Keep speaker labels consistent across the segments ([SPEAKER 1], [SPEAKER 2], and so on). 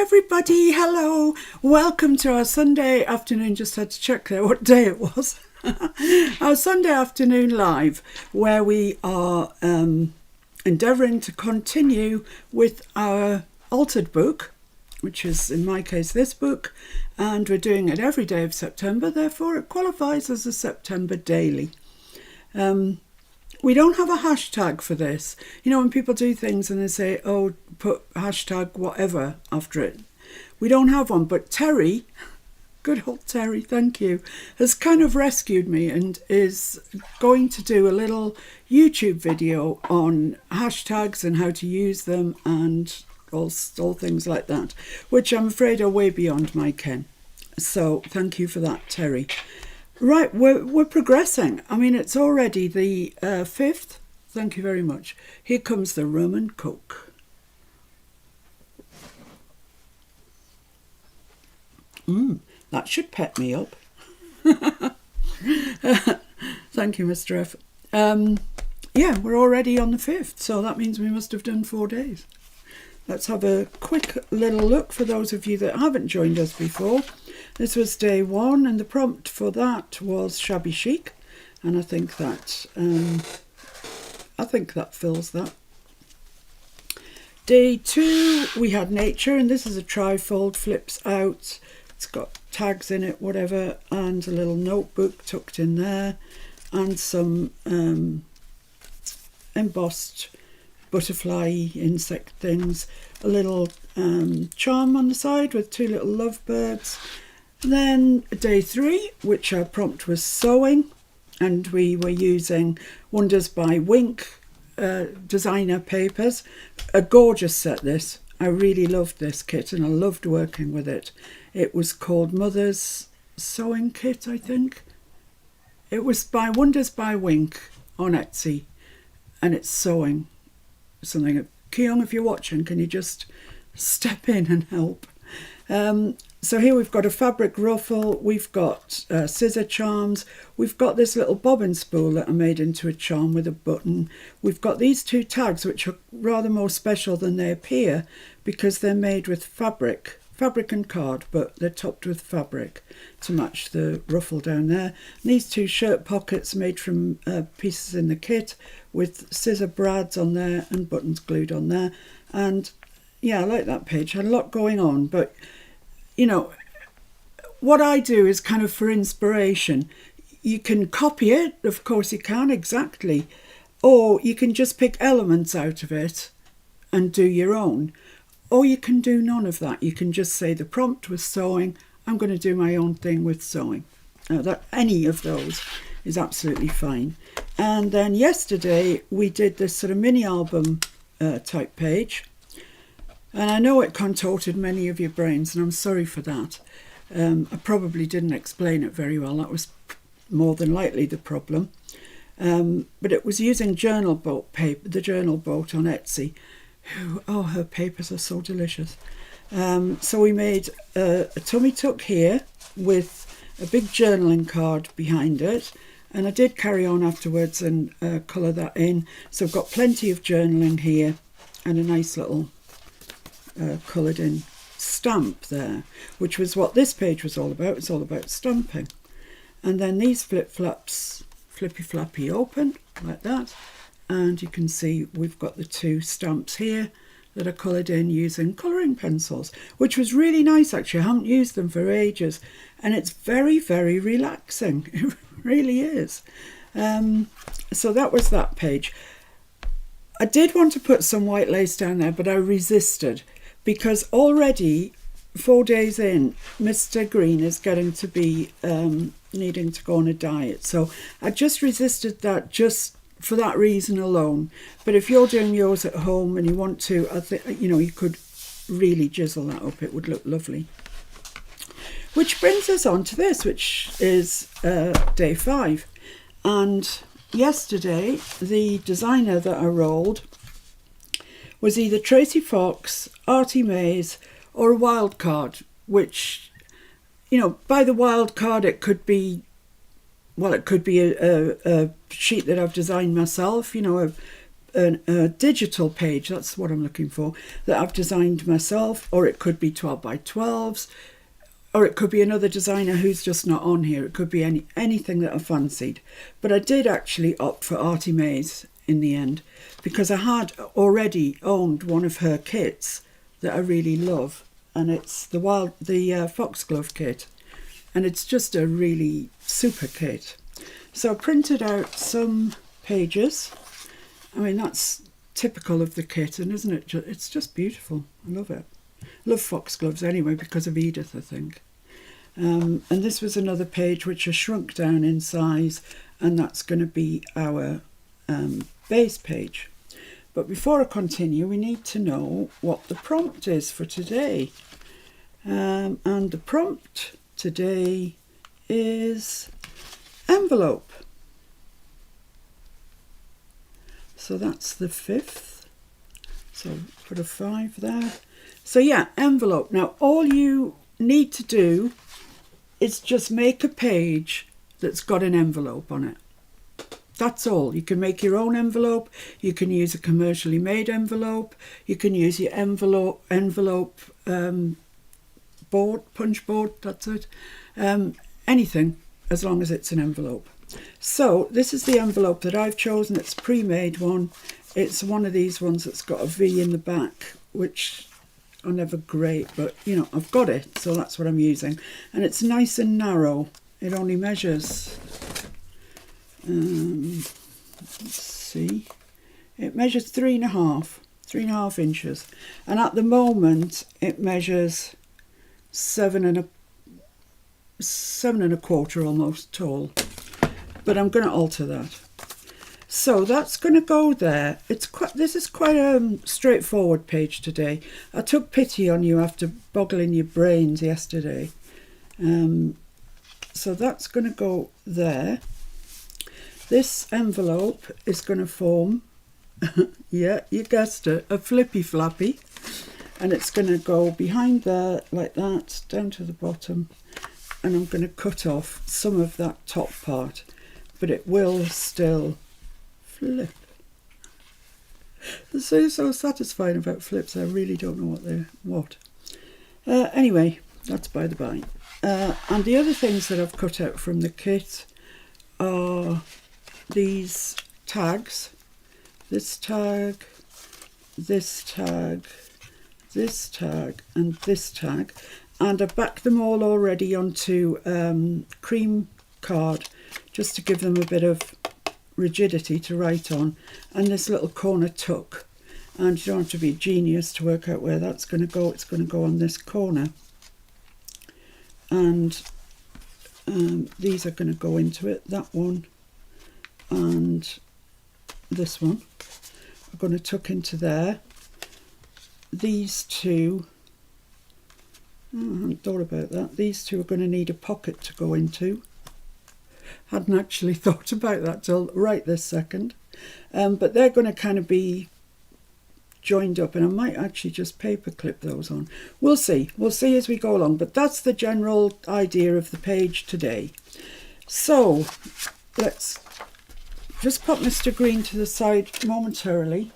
[SPEAKER 1] everybody, hello, welcome to our Sunday afternoon. Just had to check there what day it was. Our Sunday afternoon live, where we are endeavouring to continue with our altered book, which is in my case this book, and we're doing it every day of September, therefore it qualifies as a September daily. We don't have a hashtag for this. You know, when people do things and they say, oh, put hashtag whatever after it. We don't have one, but Terry, good old Terry, thank you, has kind of rescued me and is going to do a little YouTube video on hashtags and how to use them and all things like that, which I'm afraid are way beyond my ken. So thank you for that, Terry. Right, we're progressing. I mean, it's already the 5th. Thank you very much. Here comes the rum and coke. That should pep me up. Thank you, Mr. F. Yeah, we're already on the 5th, so that means we must have done 4 days. Let's have a quick little look for those of you that haven't joined us before. This was day 1, and the prompt for that was shabby chic, and I think that fills that. Day 2, we had nature, and this is a trifold, flips out. It's got tags in it, whatever, and a little notebook tucked in there, and some embossed butterfly insect things, a little charm on the side with 2 little lovebirds. Then day 3, which our prompt was sewing, and we were using Wonders by Wink designer papers. A gorgeous set, this. I really loved this kit and I loved working with it. It was called Mother's Sewing Kit, I think. It was by Wonders by Wink on Etsy, and it's sewing something. Keong, if you're watching, can you just step in and help? So here we've got a fabric ruffle, we've got scissor charms, we've got this little bobbin spool that I made into a charm with a button. We've got these 2 tags, which are rather more special than they appear because they're made with fabric and card, but they're topped with fabric to match the ruffle down there. And these 2 shirt pockets made from pieces in the kit with scissor brads on there and buttons glued on there. And yeah, I like that page. Had a lot going on, but you know, what I do is kind of for inspiration. You can copy it, of course you can, exactly, or you can just pick elements out of it and do your own, or you can do none of that. You can just say the prompt was sewing, I'm going to do my own thing with sewing. Any of those is absolutely fine. And then yesterday we did this sort of mini album type page. And I know it contorted many of your brains, and I'm sorry for that. I probably didn't explain it very well. That was more than likely the problem. But it was using journal boat paper, the journal boat on Etsy. Oh, her papers are so delicious. So we made a tummy tuck here with a big journaling card behind it. And I did carry on afterwards and colour that in. So I've got plenty of journaling here and a nice little coloured in stamp there, which was what this page was all about. It's all about stamping. And then these flip-flaps, flippy-flappy open like that, and you can see we've got the 2 stamps here that are coloured in using colouring pencils, which was really nice actually. I haven't used them for ages, and it's very, very relaxing. It really is. So that was that page. I did want to put some white lace down there, but I resisted, because already 4 days in, Mr. Green is getting to be needing to go on a diet. So I just resisted that just for that reason alone. But if you're doing yours at home and you want to, I think, you know, you could really chisel that up. It would look lovely. Which brings us on to this, which is day 5. And yesterday, the designer that I rolled was either Tracy Fox, Artie Mays, or a wild card, which, you know, by the wild card it could be, well, it could be a sheet that I've designed myself, you know, a digital page, that's what I'm looking for, that I've designed myself, or it could be 12 by 12s, or it could be another designer who's just not on here. It could be anything that I fancied. But I did actually opt for Artie Mae's in the end, because I had already owned one of her kits that I really love, and it's the foxglove kit, and it's just a really super kit. So I printed out some pages. I mean, that's typical of the kit, and isn't it? It's just beautiful. I love it. I love foxgloves anyway because of Edith, I think. And this was another page which I shrunk down in size, and that's going to be our base page. But before I continue, we need to know what the prompt is for today. And the prompt today is envelope. So that's the 5th. So put a 5 there. So yeah, envelope. Now all you need to do is just make a page that's got an envelope on it. That's all. You can make your own envelope. You can use a commercially made envelope. You can use your envelope board, punch board, that's it. Anything, as long as it's an envelope. So this is the envelope that I've chosen. It's a pre-made one. It's one of these ones that's got a V in the back, which are never great, but you know, I've got it, so that's what I'm using. And it's nice and narrow. It only measures, let's see, it measures 3.5 inches. And at the moment it measures 7.25 almost tall. But I'm going to alter that. So that's going to go there. This is quite a straightforward page today. I took pity on you after boggling your brains yesterday. So that's going to go there. This envelope is going to form, yeah, you guessed it, a flippy flappy. And it's going to go behind there like that, down to the bottom. And I'm going to cut off some of that top part, but it will still flip. It's so satisfying about flips. I really don't know what. Anyway, that's by the by. And the other things that I've cut out from the kit are these tags. This tag, this tag, this tag, and this tag. And I backed them all already onto cream card, just to give them a bit of rigidity to write on. And this little corner tuck, and you don't have to be a genius to work out where that's going to go. It's going to go on this corner, and these are going to go into it. That one and this one are going to tuck into there. These two, I haven't thought about that. These two are going to need a pocket to go into. Hadn't actually thought about that till right this second. But they're going to kind of be joined up, and I might actually just paper clip those on. We'll see as we go along, but that's the general idea of the page today. So let's just put Mr. Green to the side momentarily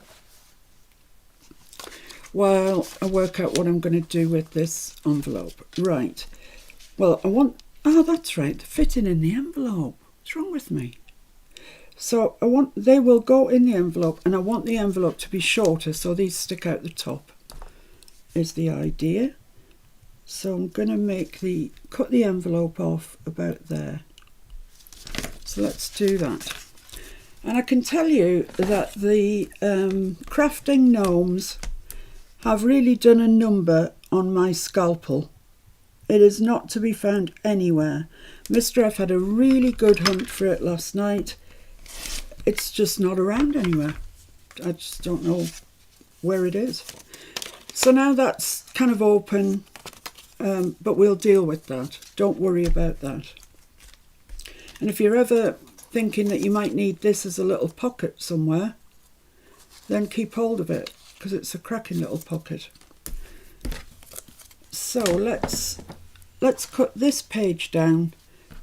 [SPEAKER 1] while I work out what I'm going to do with this envelope. Right, well, oh, that's right, the fitting in the envelope. What's wrong with me? So they will go in the envelope, and I want the envelope to be shorter, so these stick out the top, is the idea. So I'm going to cut the envelope off about there. So let's do that. And I can tell you that the crafting gnomes have really done a number on my scalpel. It is not to be found anywhere. Mr. F had a really good hunt for it last night. It's just not around anywhere. I just don't know where it is. So now that's kind of open, but we'll deal with that. Don't worry about that. And if you're ever thinking that you might need this as a little pocket somewhere, then keep hold of it, because it's a cracking little pocket. So let's cut this page down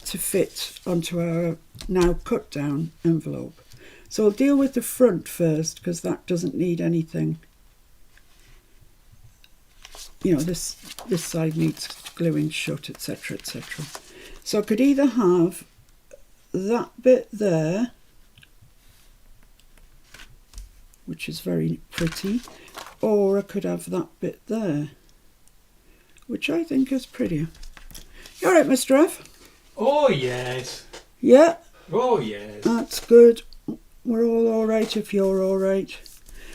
[SPEAKER 1] to fit onto our now cut down envelope. So I'll deal with the front first, because that doesn't need anything. You know, this side needs gluing shut, etc, etc. So I could either have that bit there, which is very pretty, or I could have that bit there, which I think is prettier. You all right, Mr. F?
[SPEAKER 2] Oh yes.
[SPEAKER 1] Yeah.
[SPEAKER 2] Oh yes.
[SPEAKER 1] That's good. We're all right if you're all right.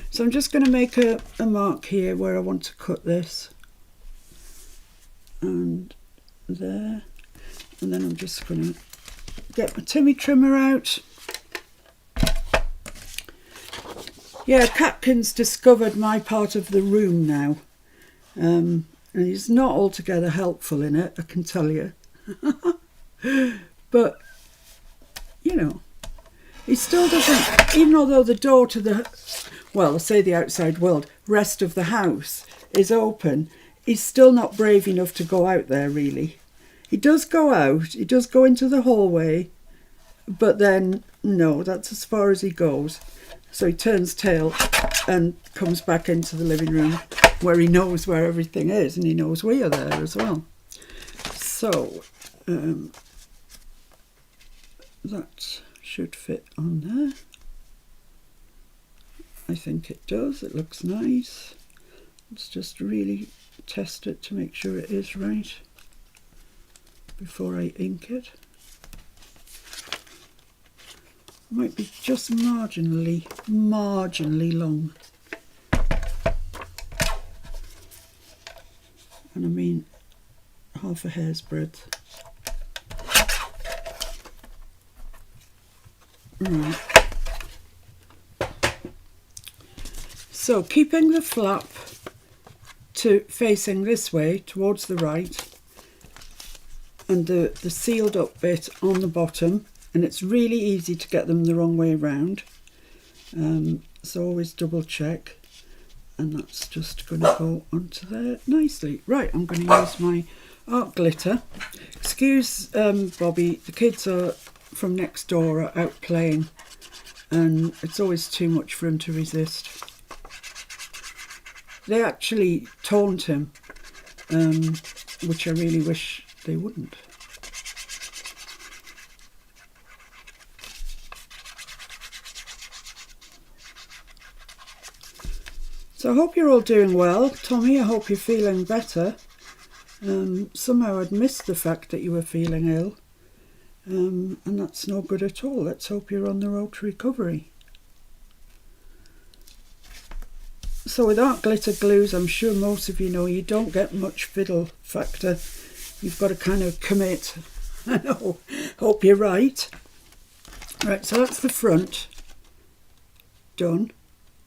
[SPEAKER 1] So I'm just going to make a mark here where I want to cut this. And there. And then I'm just going to get my Timmy trimmer out. Yeah, Catkins discovered my part of the room now. And he's not altogether helpful in it, I can tell you. But, you know, he still doesn't, even although the door to the, well, I say the outside world, rest of the house is open, he's still not brave enough to go out there, really. He does go out, he does go into the hallway, but then, no, that's as far as he goes. So he turns tail and comes back into the living room where he knows where everything is, and he knows we are there as well. So, that should fit on there. I think it does, it looks nice. Let's just really test it to make sure it is right before I ink it. Might be just marginally long. And I mean half a hair's breadth. Right. So keeping the flap to facing this way towards the right, and the sealed up bit on the bottom, and it's really easy to get them the wrong way around, so always double check. And that's just going to go onto there nicely. Right, I'm going to use my art glitter. Excuse Bobby, the kids are from next door are out playing, and it's always too much for him to resist. They actually taunt him, which I really wish they wouldn't. So I hope you're all doing well. Tommy, I hope you're feeling better. Somehow I'd missed the fact that you were feeling ill. And that's no good at all. Let's hope you're on the road to recovery. So with art glitter glues, I'm sure most of you know, you don't get much fiddle factor. You've got to kind of commit. I know, hope you're right. Right, so that's the front. Done.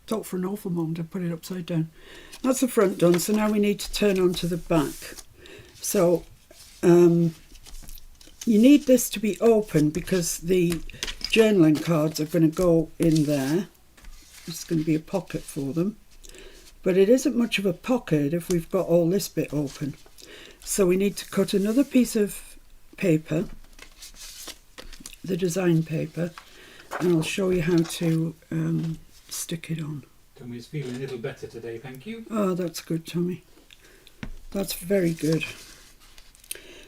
[SPEAKER 1] Talk for an awful moment, I put it upside down. That's the front done, so now we need to turn on to the back. So you need this to be open because the journaling cards are going to go in there. It's going to be a pocket for them. But it isn't much of a pocket if we've got all this bit open. So we need to cut another piece of paper, the design paper, and I'll show you how to stick it on.
[SPEAKER 2] Tommy's feeling a little better today, thank you.
[SPEAKER 1] Oh, that's good, Tommy. That's very good.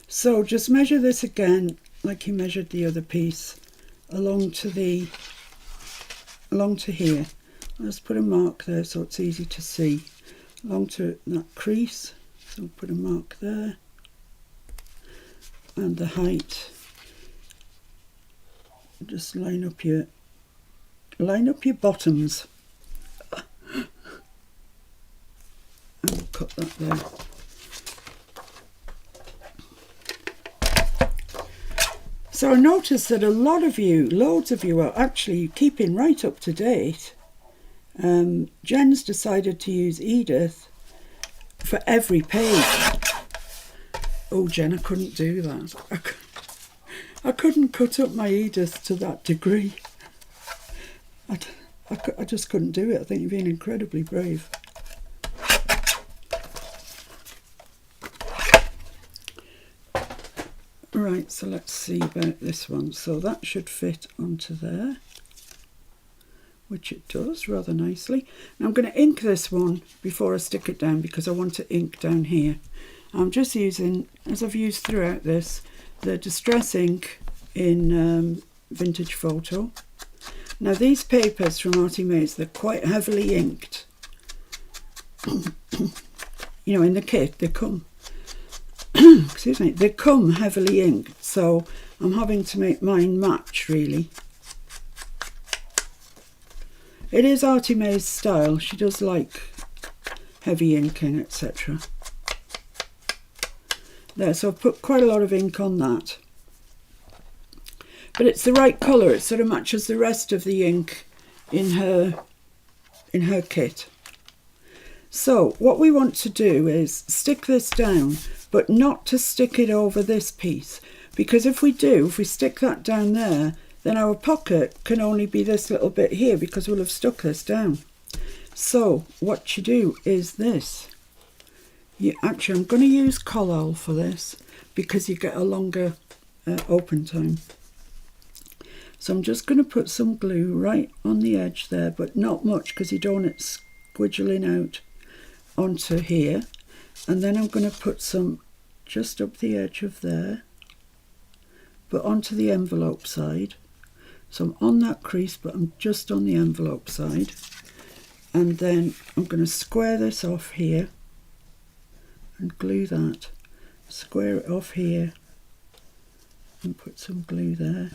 [SPEAKER 1] So just measure this again, like you measured the other piece, along to here. Let's put a mark there so it's easy to see. Along to that crease, so put a mark there. And the height. Just line up your bottoms. And we'll cut that there. So I noticed that loads of you are actually keeping right up to date. Jen's decided to use Edith for every page. Oh, Jen, I couldn't do that. I couldn't cut up my Edith to that degree. I just couldn't do it. I think you're being incredibly brave. Right, so let's see about this one. So that should fit onto there. which it does rather nicely. Now I'm going to ink this one before I stick it down because I want to ink down here. I'm just using, as I've used throughout this, the Distress ink in Vintage Photo. Now these papers from Artie Mays, they're quite heavily inked. You know, in the kit they come, excuse me, they come heavily inked, so I'm having to make mine match really. It is Artie Mays style, she does like heavy inking, etc. There, so I've put quite a lot of ink on that. But it's the right colour, it sort of matches the rest of the ink in her kit. So what we want to do is stick this down, but not to stick it over this piece, because if we stick that down there, then our pocket can only be this little bit here because we'll have stuck this down. So what you do is this. Actually, I'm going to use Collall for this because you get a longer open time. So I'm just going to put some glue right on the edge there, but not much because you don't want it squidgling out onto here. And then I'm going to put some just up the edge of there, but onto the envelope side. So I'm on that crease, but I'm just on the envelope side. And then I'm going to square this off here and glue that. Square it off here and put some glue there.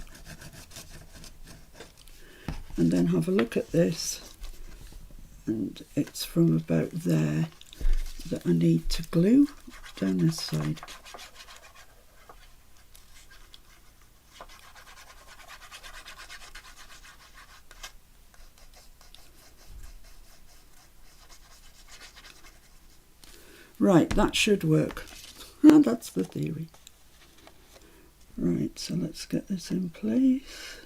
[SPEAKER 1] And then have a look at this, and it's from about there that I need to glue down this side. Right, that should work. And that's the theory. Right, so let's get this in place.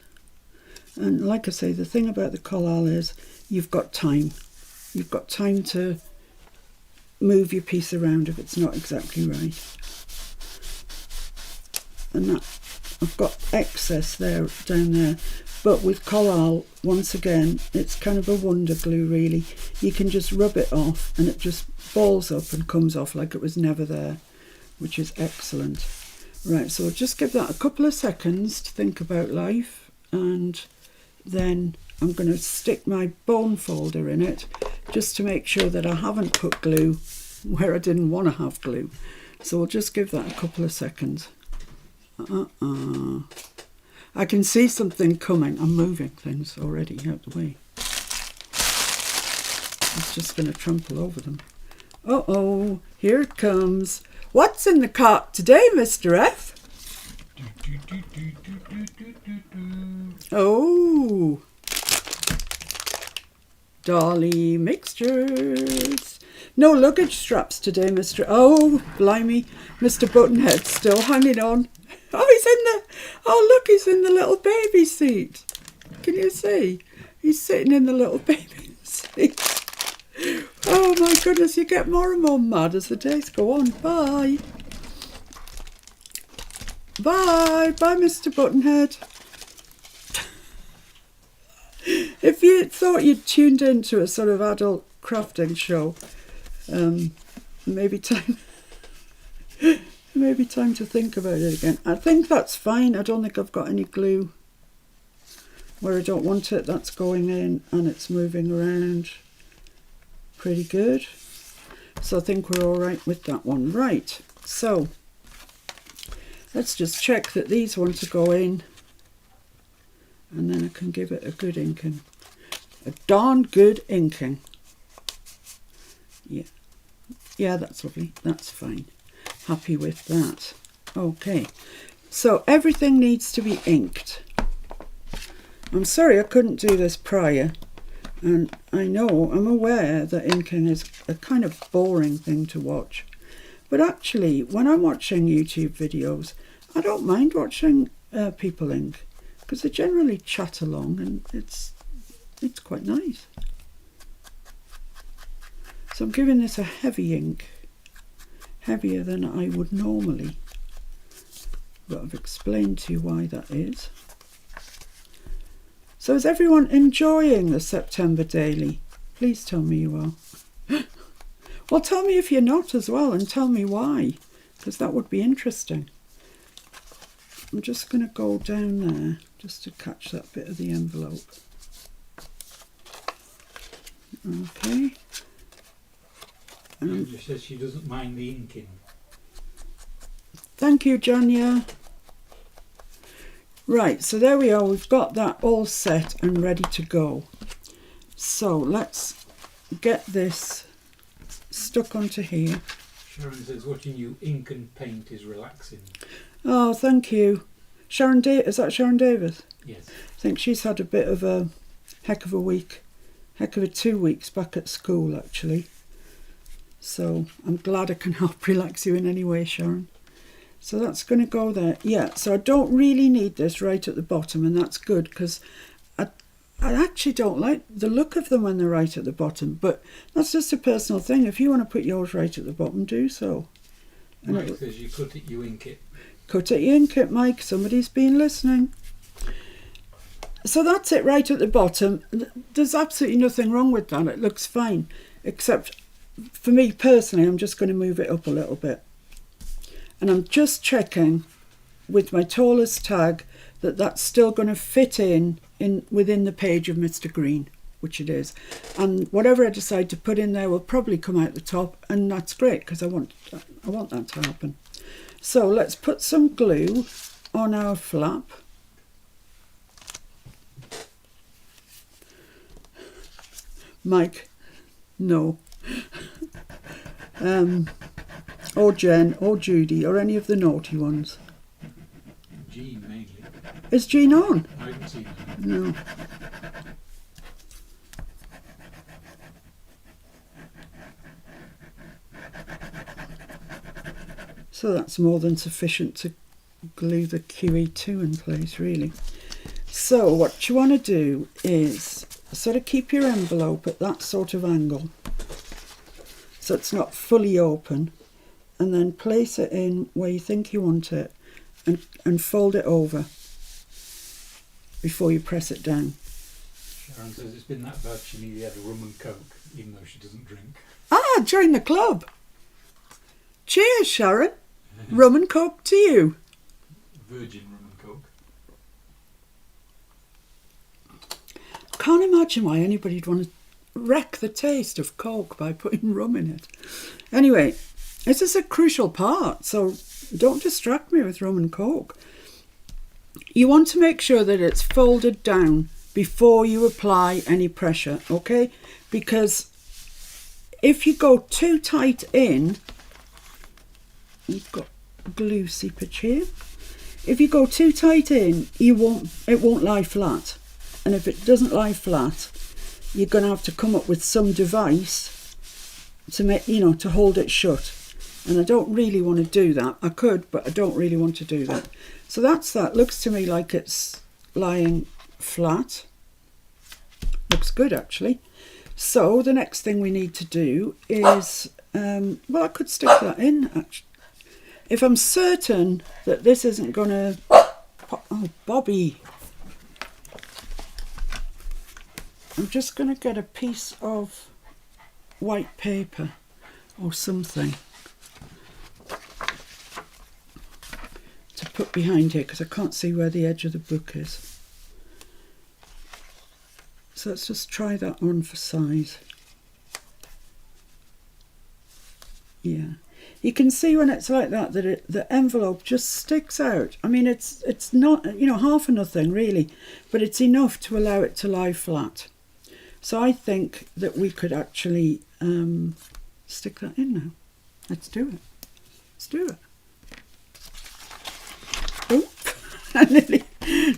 [SPEAKER 1] And like I say, the thing about the Collall is you've got time. You've got time to move your piece around if it's not exactly right. And that, I've got excess there, down there. But with Collall, once again, it's kind of a wonder glue really. You can just rub it off and it just balls up and comes off like it was never there, which is excellent. Right, so I'll just give that a couple of seconds to think about life, and then I'm going to stick my bone folder in it just to make sure that I haven't put glue where I didn't want to have glue. So I'll just give that a couple of seconds. I can see something coming. I'm moving things already out the way. It's just going to trample over them. Uh-oh, here it comes. What's in the cart today, Mr. F? Oh, Dolly mixtures. No luggage straps today, Mr. Oh, blimey, Mr. Buttonhead's still hanging on. Oh, he's in the, oh look, he's in the little baby seat. Can you see? He's sitting in the little baby seat. Oh my goodness, you get more and more mad as the days go on. Bye. Bye. Bye, Mr. Buttonhead. If you thought you'd tuned into a sort of adult crafting show, maybe time to think about it again. I think that's fine. I don't think I've got any glue where I don't want it. That's going in and it's moving around pretty good. So I think we're all right with that one. Right, so let's just check that these want to go in, and then I can give it a good inking. A darn good inking. Yeah, that's lovely. That's fine. Happy with that. Okay, so everything needs to be inked. I'm sorry I couldn't do this prior, and I know, I'm aware that inking is a kind of boring thing to watch, but actually when I'm watching YouTube videos, I don't mind watching people ink, because they generally chat along and it's quite nice. So I'm giving this a heavy ink, heavier than I would normally, but I've explained to you why that is. So is everyone enjoying the September daily? Please tell me you are. Well, tell me if you're not as well, and tell me why, because that would be interesting. I'm just going to go down there just to catch that bit of the envelope. Okay.
[SPEAKER 2] She says she doesn't mind the inking.
[SPEAKER 1] Thank you, Janya. Right, so there we are. We've got that all set and ready to go. So let's get this stuck onto here.
[SPEAKER 2] Sharon says watching you ink and paint is relaxing.
[SPEAKER 1] Oh, thank you. Is that Sharon Davis?
[SPEAKER 2] Yes.
[SPEAKER 1] I think she's had a bit of a heck of a week. Heck of a 2 weeks back at school, actually. So I'm glad I can help relax you in any way, Sharon. So that's going to go there. Yeah, so I don't really need this right at the bottom, and that's good because I actually don't like the look of them when they're right at the bottom, but that's just a personal thing. If you want to put yours right at the bottom, do so.
[SPEAKER 2] Mike says you cut it, you ink it.
[SPEAKER 1] Cut it, you ink it, Mike. Somebody's been listening. So that's it right at the bottom. There's absolutely nothing wrong with that. It looks fine, except for me personally, I'm just going to move it up a little bit. And I'm just checking with my tallest tag that that's still going to fit in within the page of Mr. Green, which it is. And whatever I decide to put in there will probably come out the top, and that's great because I want that to happen. So let's put some glue on our flap. Mike, no. Or Jen, or Judy, or any of the naughty ones.
[SPEAKER 2] Jean mainly.
[SPEAKER 1] Is Jean on?
[SPEAKER 2] I haven't seen her.
[SPEAKER 1] No. So that's more than sufficient to glue the QE2 in place, really. So what you want to do is sort of keep your envelope at that sort of angle, so it's not fully open, and then place it in where you think you want it, and fold it over before you press it down.
[SPEAKER 2] Sharon says it's been that bad she nearly had a rum and coke, even though she doesn't drink.
[SPEAKER 1] Ah, join the club. Cheers, Sharon. Rum and coke to you.
[SPEAKER 2] Virgin rum and coke.
[SPEAKER 1] Can't imagine why anybody'd want to wreck the taste of coke by putting rum in it. Anyway, this is a crucial part, so don't distract me with rum and coke. You want to make sure that it's folded down before you apply any pressure, okay? Because if you go too tight in, you've got glue seepage here. If you go too tight in, it won't lie flat. And if it doesn't lie flat, you're going to have to come up with some device to make, to hold it shut. And I don't really want to do that. I could, but I don't really want to do that. So that's that. Looks to me like it's lying flat. Looks good, actually. So the next thing we need to do is, well, I could stick that in, actually. If I'm certain that this isn't going to... Oh, Bobby. I'm just going to get a piece of white paper or something to put behind here, because I can't see where the edge of the book is. So let's just try that on for size. Yeah. You can see when it's like that the envelope just sticks out. I mean, it's not, half or nothing really, but it's enough to allow it to lie flat. So I think that we could actually stick that in now. Let's do it. Let's do it. Oh, I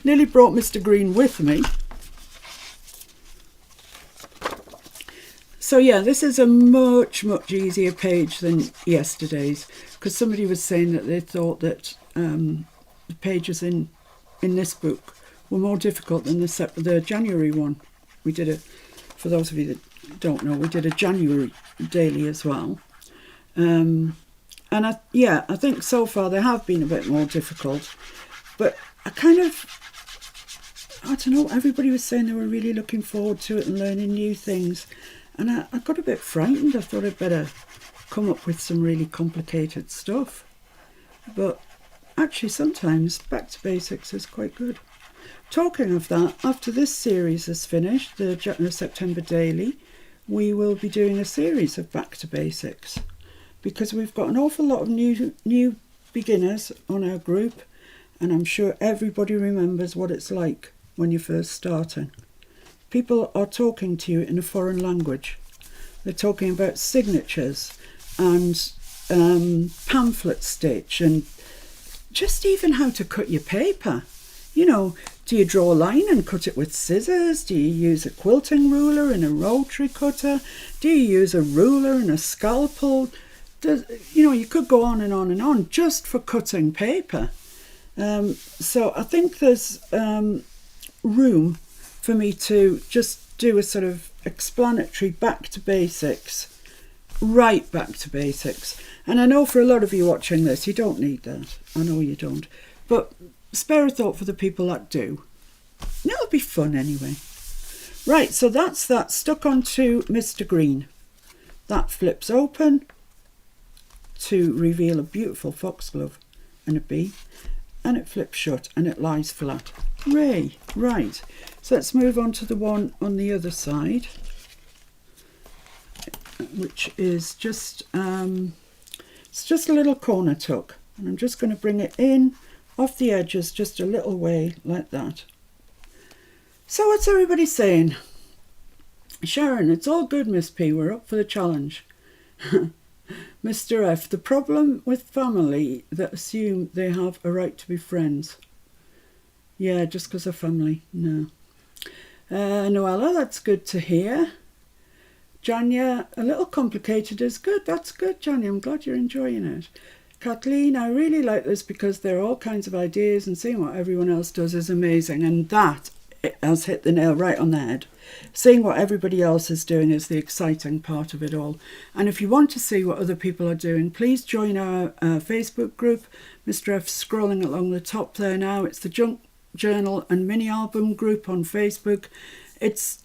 [SPEAKER 1] nearly brought Mr. Green with me. So yeah, this is a much easier page than yesterday's, because somebody was saying that they thought that the pages in this book were more difficult than the January one. We did it, for those of you that don't know, we did a January daily as well. And I think so far they have been a bit more difficult, but I I don't know, everybody was saying they were really looking forward to it and learning new things. And I got a bit frightened. I thought I'd better come up with some really complicated stuff. But actually sometimes back to basics is quite good. Talking of that, after this series is finished, the September Daily, we will be doing a series of back to basics, because we've got an awful lot of new beginners on our group, and I'm sure everybody remembers what it's like when you're first starting. People are talking to you in a foreign language. They're talking about signatures and pamphlet stitch, and just even how to cut your paper. You know, do you draw a line and cut it with scissors? Do you use a quilting ruler and a rotary cutter? Do you use a ruler and a scalpel? You could go on and on and on just for cutting paper. So I think there's room for me to just do a sort of explanatory back to basics, right back to basics. And I know for a lot of you watching this, you don't need that. I know you don't. But spare a thought for the people that do. It'll be fun anyway. Right, so that's that stuck onto Mr. Green. That flips open to reveal a beautiful foxglove and a bee, and it flips shut and it lies flat. Hooray! Right, so let's move on to the one on the other side, which is just it's just a little corner tuck, and I'm just going to bring it in off the edges just a little way like that. So what's everybody saying? Sharon, it's all good, Miss P, we're up for the challenge. Mr. F, the problem with family that assume they have a right to be friends. Yeah, just because of family, no. Noella, that's good to hear. Janya, a little complicated is good. That's good, Janya, I'm glad you're enjoying it. Kathleen, I really like this because there are all kinds of ideas, and seeing what everyone else does is amazing. And that has hit the nail right on the head. Seeing what everybody else is doing is the exciting part of it all. And if you want to see what other people are doing, please join our Facebook group. Mr. F's scrolling along the top there now. It's the Junk Journal and Mini Album group on Facebook. It's,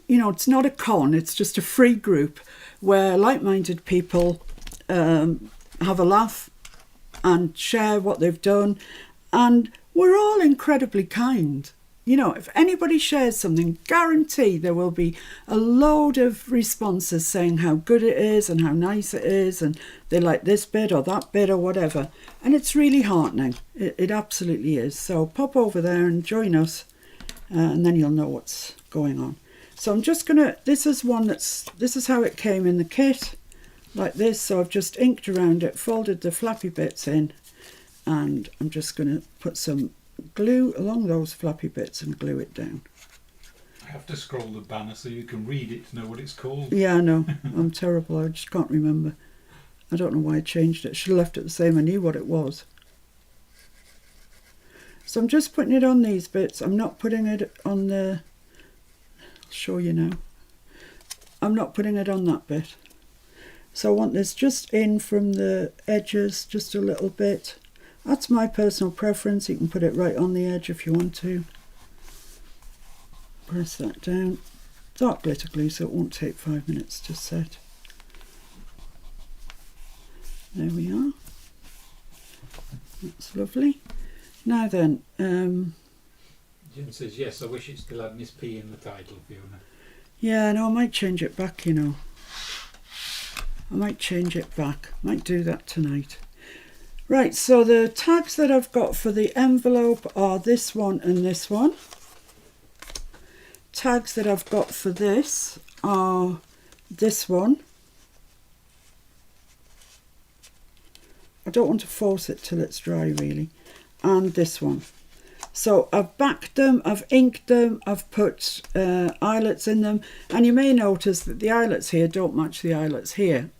[SPEAKER 1] it's not a con, it's just a free group where like-minded people have a laugh and share what they've done, and we're all incredibly kind. If anybody shares something, guarantee there will be a load of responses saying how good it is and how nice it is, and they like this bit or that bit or whatever, and it's really heartening. It absolutely is. So pop over there and join us, and then you'll know what's going on. So I'm just gonna, this is how it came in the kit, like this. So I've just inked around it, folded the flappy bits in, and I'm just going to put some glue along those flappy bits and glue it down.
[SPEAKER 2] I have to scroll the banner so you can read it to know what it's called.
[SPEAKER 1] Yeah, I know. I'm terrible. I just can't remember. I don't know why I changed it. Should have left it the same. I knew what it was. So I'm just putting it on these bits. I'm not putting it on the... I'll show you now. I'm not putting it on that bit. So I want this just in from the edges, just a little bit. That's my personal preference. You can put it right on the edge if you want to. Press that down. Dark glitter glue so it won't take 5 minutes to set. There we are. That's lovely. Now then,
[SPEAKER 2] Jim says, yes, I wish it still had Miss P in the title, Fiona.
[SPEAKER 1] Yeah, no, I might change it back, I might change it back. Might do that tonight. Right, so the tags that I've got for the envelope are this one and this one. Tags that I've got for this are this one. I don't want to force it till it's dry really. And this one. So I've backed them, I've inked them, I've put eyelets in them, and you may notice that the eyelets here don't match the eyelets here.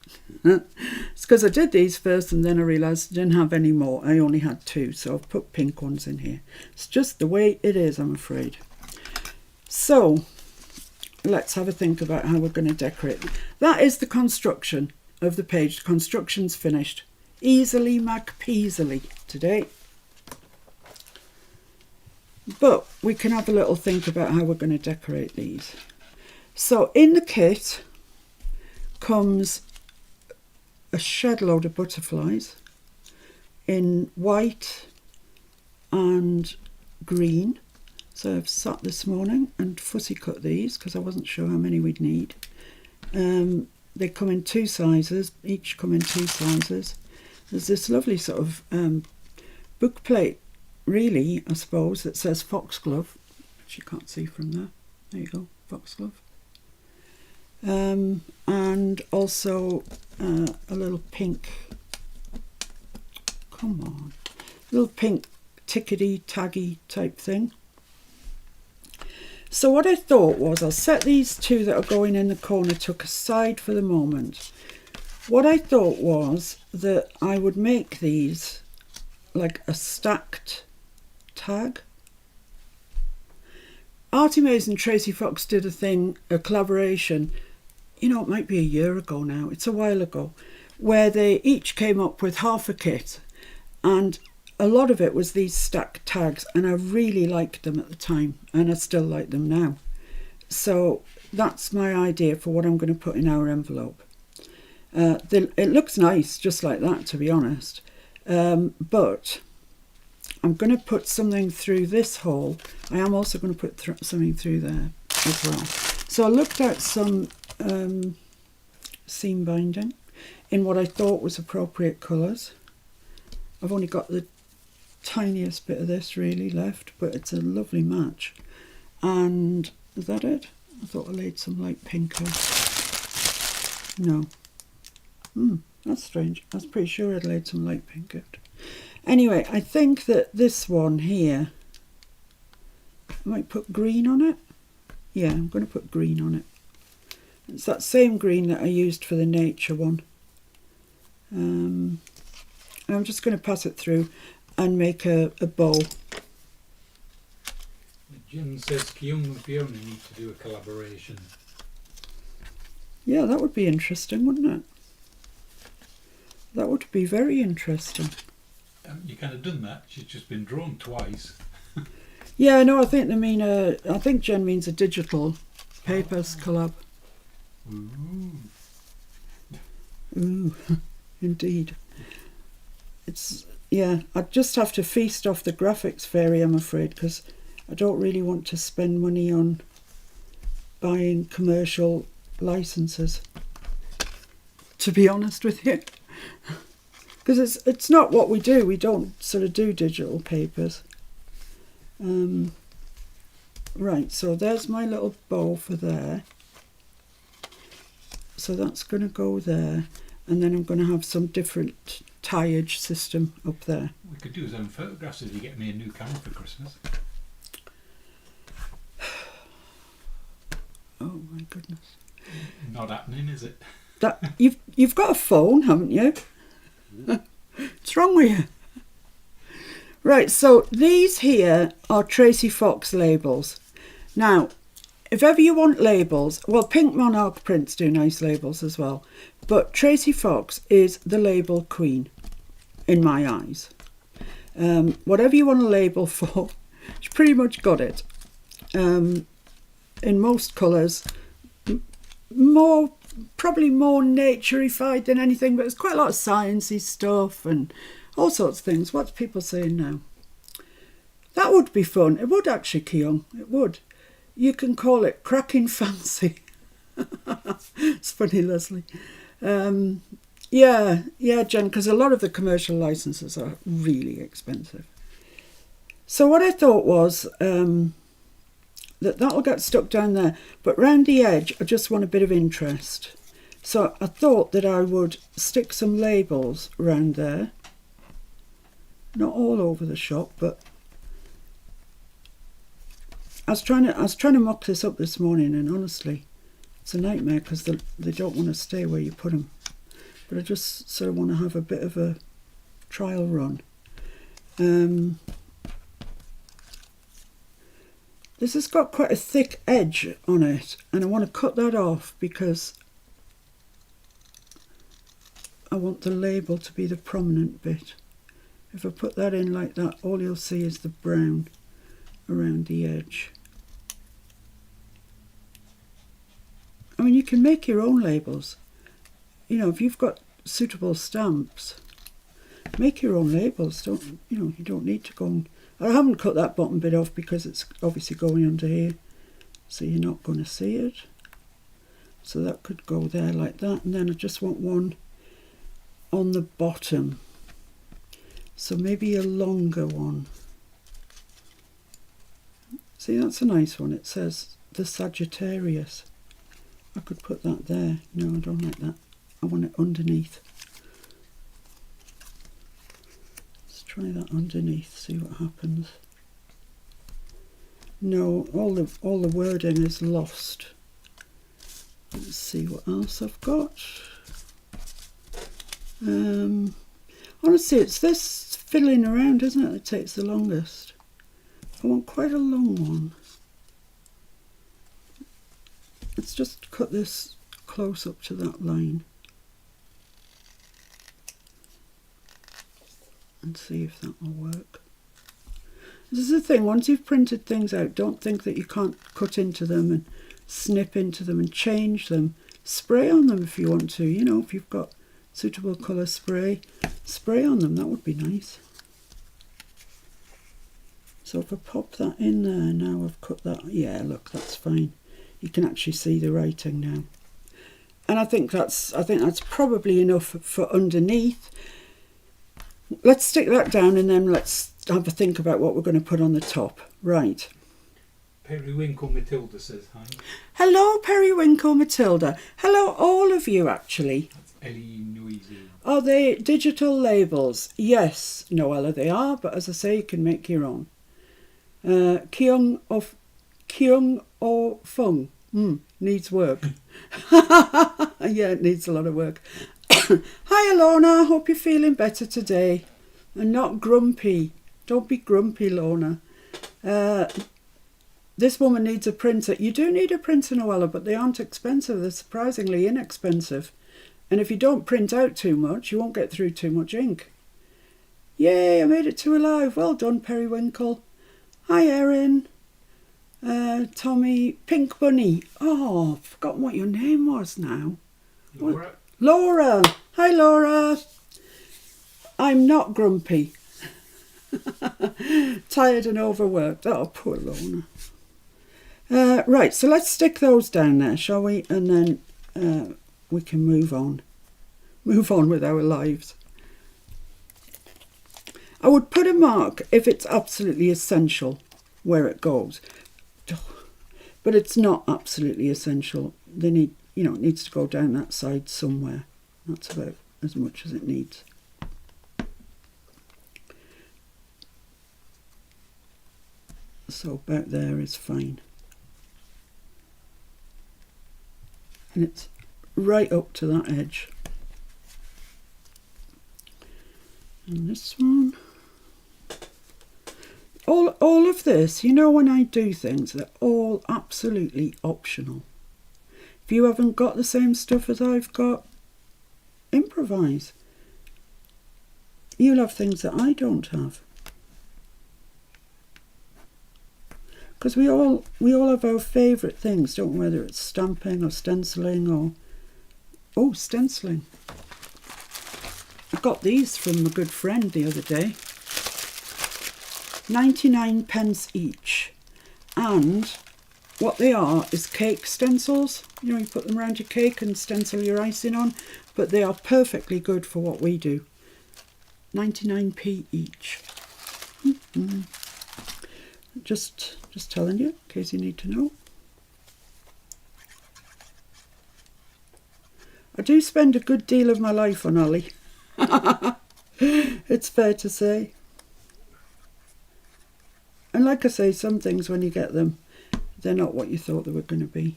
[SPEAKER 1] It's because I did these first and then I realised I didn't have any more. I only had 2, so I've put pink ones in here. It's just the way it is, I'm afraid. So let's have a think about how we're going to decorate. That is the construction of the page. The construction's finished. Easily MacPeasily today. But we can have a little think about how we're going to decorate these. So in the kit comes a shed load of butterflies in white and green. So I've sat this morning and fussy cut these because I wasn't sure how many we'd need. They come in 2 sizes, each come in 2 sizes. There's this lovely sort of book plate, really, I suppose, that says foxglove, which you can't see from there. There you go, foxglove. And also a little pink, come on, little pink tickety taggy type thing. So what I thought was I'll set these 2 that are going in the corner to a side for the moment. What I thought was that I would make these like a stacked tag. Artie Mays and Tracy Fox did a collaboration, you know, it might be a year ago now, it's a while ago, where they each came up with half a kit, and a lot of it was these stacked tags, and I really liked them at the time, and I still like them now. So that's my idea for what I'm going to put in our envelope. It looks nice just like that, to be honest, but I'm going to put something through this hole. I am also going to put something through there as well. So I looked at some seam binding in what I thought was appropriate colours. I've only got the tiniest bit of this really left, but it's a lovely match. And is that it? I thought I laid some light pink out. No. That's strange. I was pretty sure I'd laid some light pink out. Anyway, I think that this one here, I might put green on it. Yeah, I'm going to put green on it. It's that same green that I used for the nature one. I'm just going to pass it through and make a bow.
[SPEAKER 2] Jen says Kyung and Fiona need to do a collaboration.
[SPEAKER 1] Yeah, that would be interesting, wouldn't it? That would be very interesting.
[SPEAKER 2] You kind of done that. She's just been drawn twice.
[SPEAKER 1] Yeah, no, I think they mean I think Jen means a digital papers collab. Ooh, indeed. Yeah, I'd just have to feast off the graphics fairy, I'm afraid, because I don't really want to spend money on buying commercial licenses, to be honest with you. Because it's not what we do. We don't sort of do digital papers. Right, so there's my little bow for there. So that's going to go there. And then I'm going to have some different tieage system up there.
[SPEAKER 2] We could do his own photographs if you get me a new camera for Christmas.
[SPEAKER 1] Oh my goodness.
[SPEAKER 2] Not happening, is it?
[SPEAKER 1] That you've got a phone, haven't you? What's wrong with you? Right, so these here are Tracy Fox labels. Now, if ever you want labels, well, Pink Monarch prints do nice labels as well, but Tracy Fox is the label queen in my eyes. Whatever you want a label for, she's pretty much got it. In most colours, probably more naturified than anything, but there's quite a lot of sciencey stuff and all sorts of things. What's people saying now? That would be fun. It would actually, Keon. It would. You can call it cracking fancy. It's funny, Leslie. Yeah, Jen, because a lot of the commercial licenses are really expensive. So what I thought was that'll get stuck down there, but round the edge I just want a bit of interest. So I thought that I would stick some labels round there. Not all over the shop, but I was trying to mock this up this morning, and honestly, it's a nightmare because they don't want to stay where you put them. But I just sort of want to have a bit of a trial run. This has got quite a thick edge on it, and I want to cut that off because I want the label to be the prominent bit. If I put that in like that, all you'll see is the brown. around the edge. I mean, you can make your own labels. You know, if you've got suitable stamps, make your own labels. You don't need to go and... I haven't cut that bottom bit off because it's obviously going under here, so you're not going to see it. So that could go there like that, and then I just want one on the bottom. So maybe a longer one. See, that's a nice one. It says the Sagittarius. I could put that there. No, I don't like that. I want it underneath. Let's try that underneath, see what happens. No, all the wording is lost. Let's see what else I've got. Honestly, it's this fiddling around, isn't it, that takes the longest. I want quite a long one. Let's just cut this close up to that line and see if that will work. This is the thing, once you've printed things out, don't think that you can't cut into them and snip into them and change them. Spray on them if you want to, you know, if you've got suitable colour spray, spray on them, that would be nice. So if I pop that in there, now I've cut that, yeah, look, that's fine. You can actually see the writing now. And I think that's probably enough for underneath. Let's stick that down and then let's have a think about what we're going to put on the top. Right.
[SPEAKER 2] Periwinkle Matilda says hi.
[SPEAKER 1] Hello, Periwinkle Matilda. Hello, all of you, actually.
[SPEAKER 2] That's Ellie Noisy.
[SPEAKER 1] Are they digital labels? Yes, Noella, they are, but as I say, you can make your own. Kyung O Fung. Needs work. Yeah, it needs a lot of work. Hi, Lorna. Hope you're feeling better today and not grumpy. Don't be grumpy, Lorna. This woman needs a printer. You do need a printer, Noella, but they aren't expensive. They're surprisingly inexpensive. And if you don't print out too much, you won't get through too much ink. Yay, I made it to alive. Well done, Periwinkle. Hi, Erin. Tommy, Pink Bunny. Oh, I've forgotten what your name was now.
[SPEAKER 2] Laura.
[SPEAKER 1] What? Laura. Hi, Laura. I'm not grumpy. Tired and overworked. Oh, poor Lorna. Right, so let's stick those down there, shall we? And then we can move on. Move on with our lives. I would put a mark if it's absolutely essential where it goes. But it's not absolutely essential. They need, you know, it needs to go down that side somewhere. That's about as much as it needs. So about there is fine. And it's right up to that edge. And this one. All of this, you know, when I do things, they're all absolutely optional. If you haven't got the same stuff as I've got, improvise. You'll have things that I don't have. Because we all have our favourite things, don't we? Whether it's stamping or stenciling or... Oh, stenciling. I got these from a good friend the other day. 99p each. And what they are is cake stencils. You know, you put them around your cake and stencil your icing on. But they are perfectly good for what we do. 99p each. Just telling you, in case you need to know. I do spend a good deal of my life on Ollie. It's fair to say. And like I say, some things when you get them, they're not what you thought they were going to be.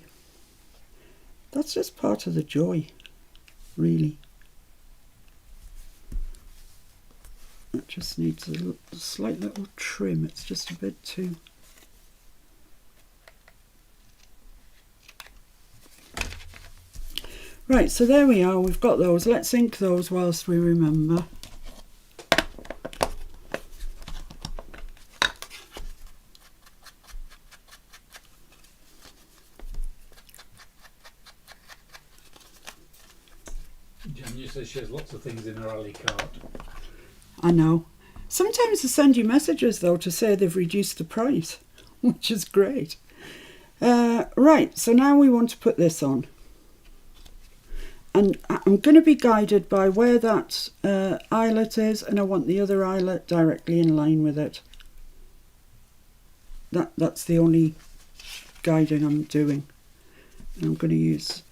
[SPEAKER 1] That's just part of the joy, really. That just needs a slight little trim. It's just a bit too... Right, so there we are. We've got those. Let's ink those whilst we remember.
[SPEAKER 2] says she has lots of things in her alley cart.
[SPEAKER 1] I know. Sometimes they send you messages, though, to say they've reduced the price, which is great. Right, so now we want to put this on. And I'm going to be guided by where that eyelet is, and I want the other eyelet directly in line with it. That's the only guiding I'm doing. And I'm going to use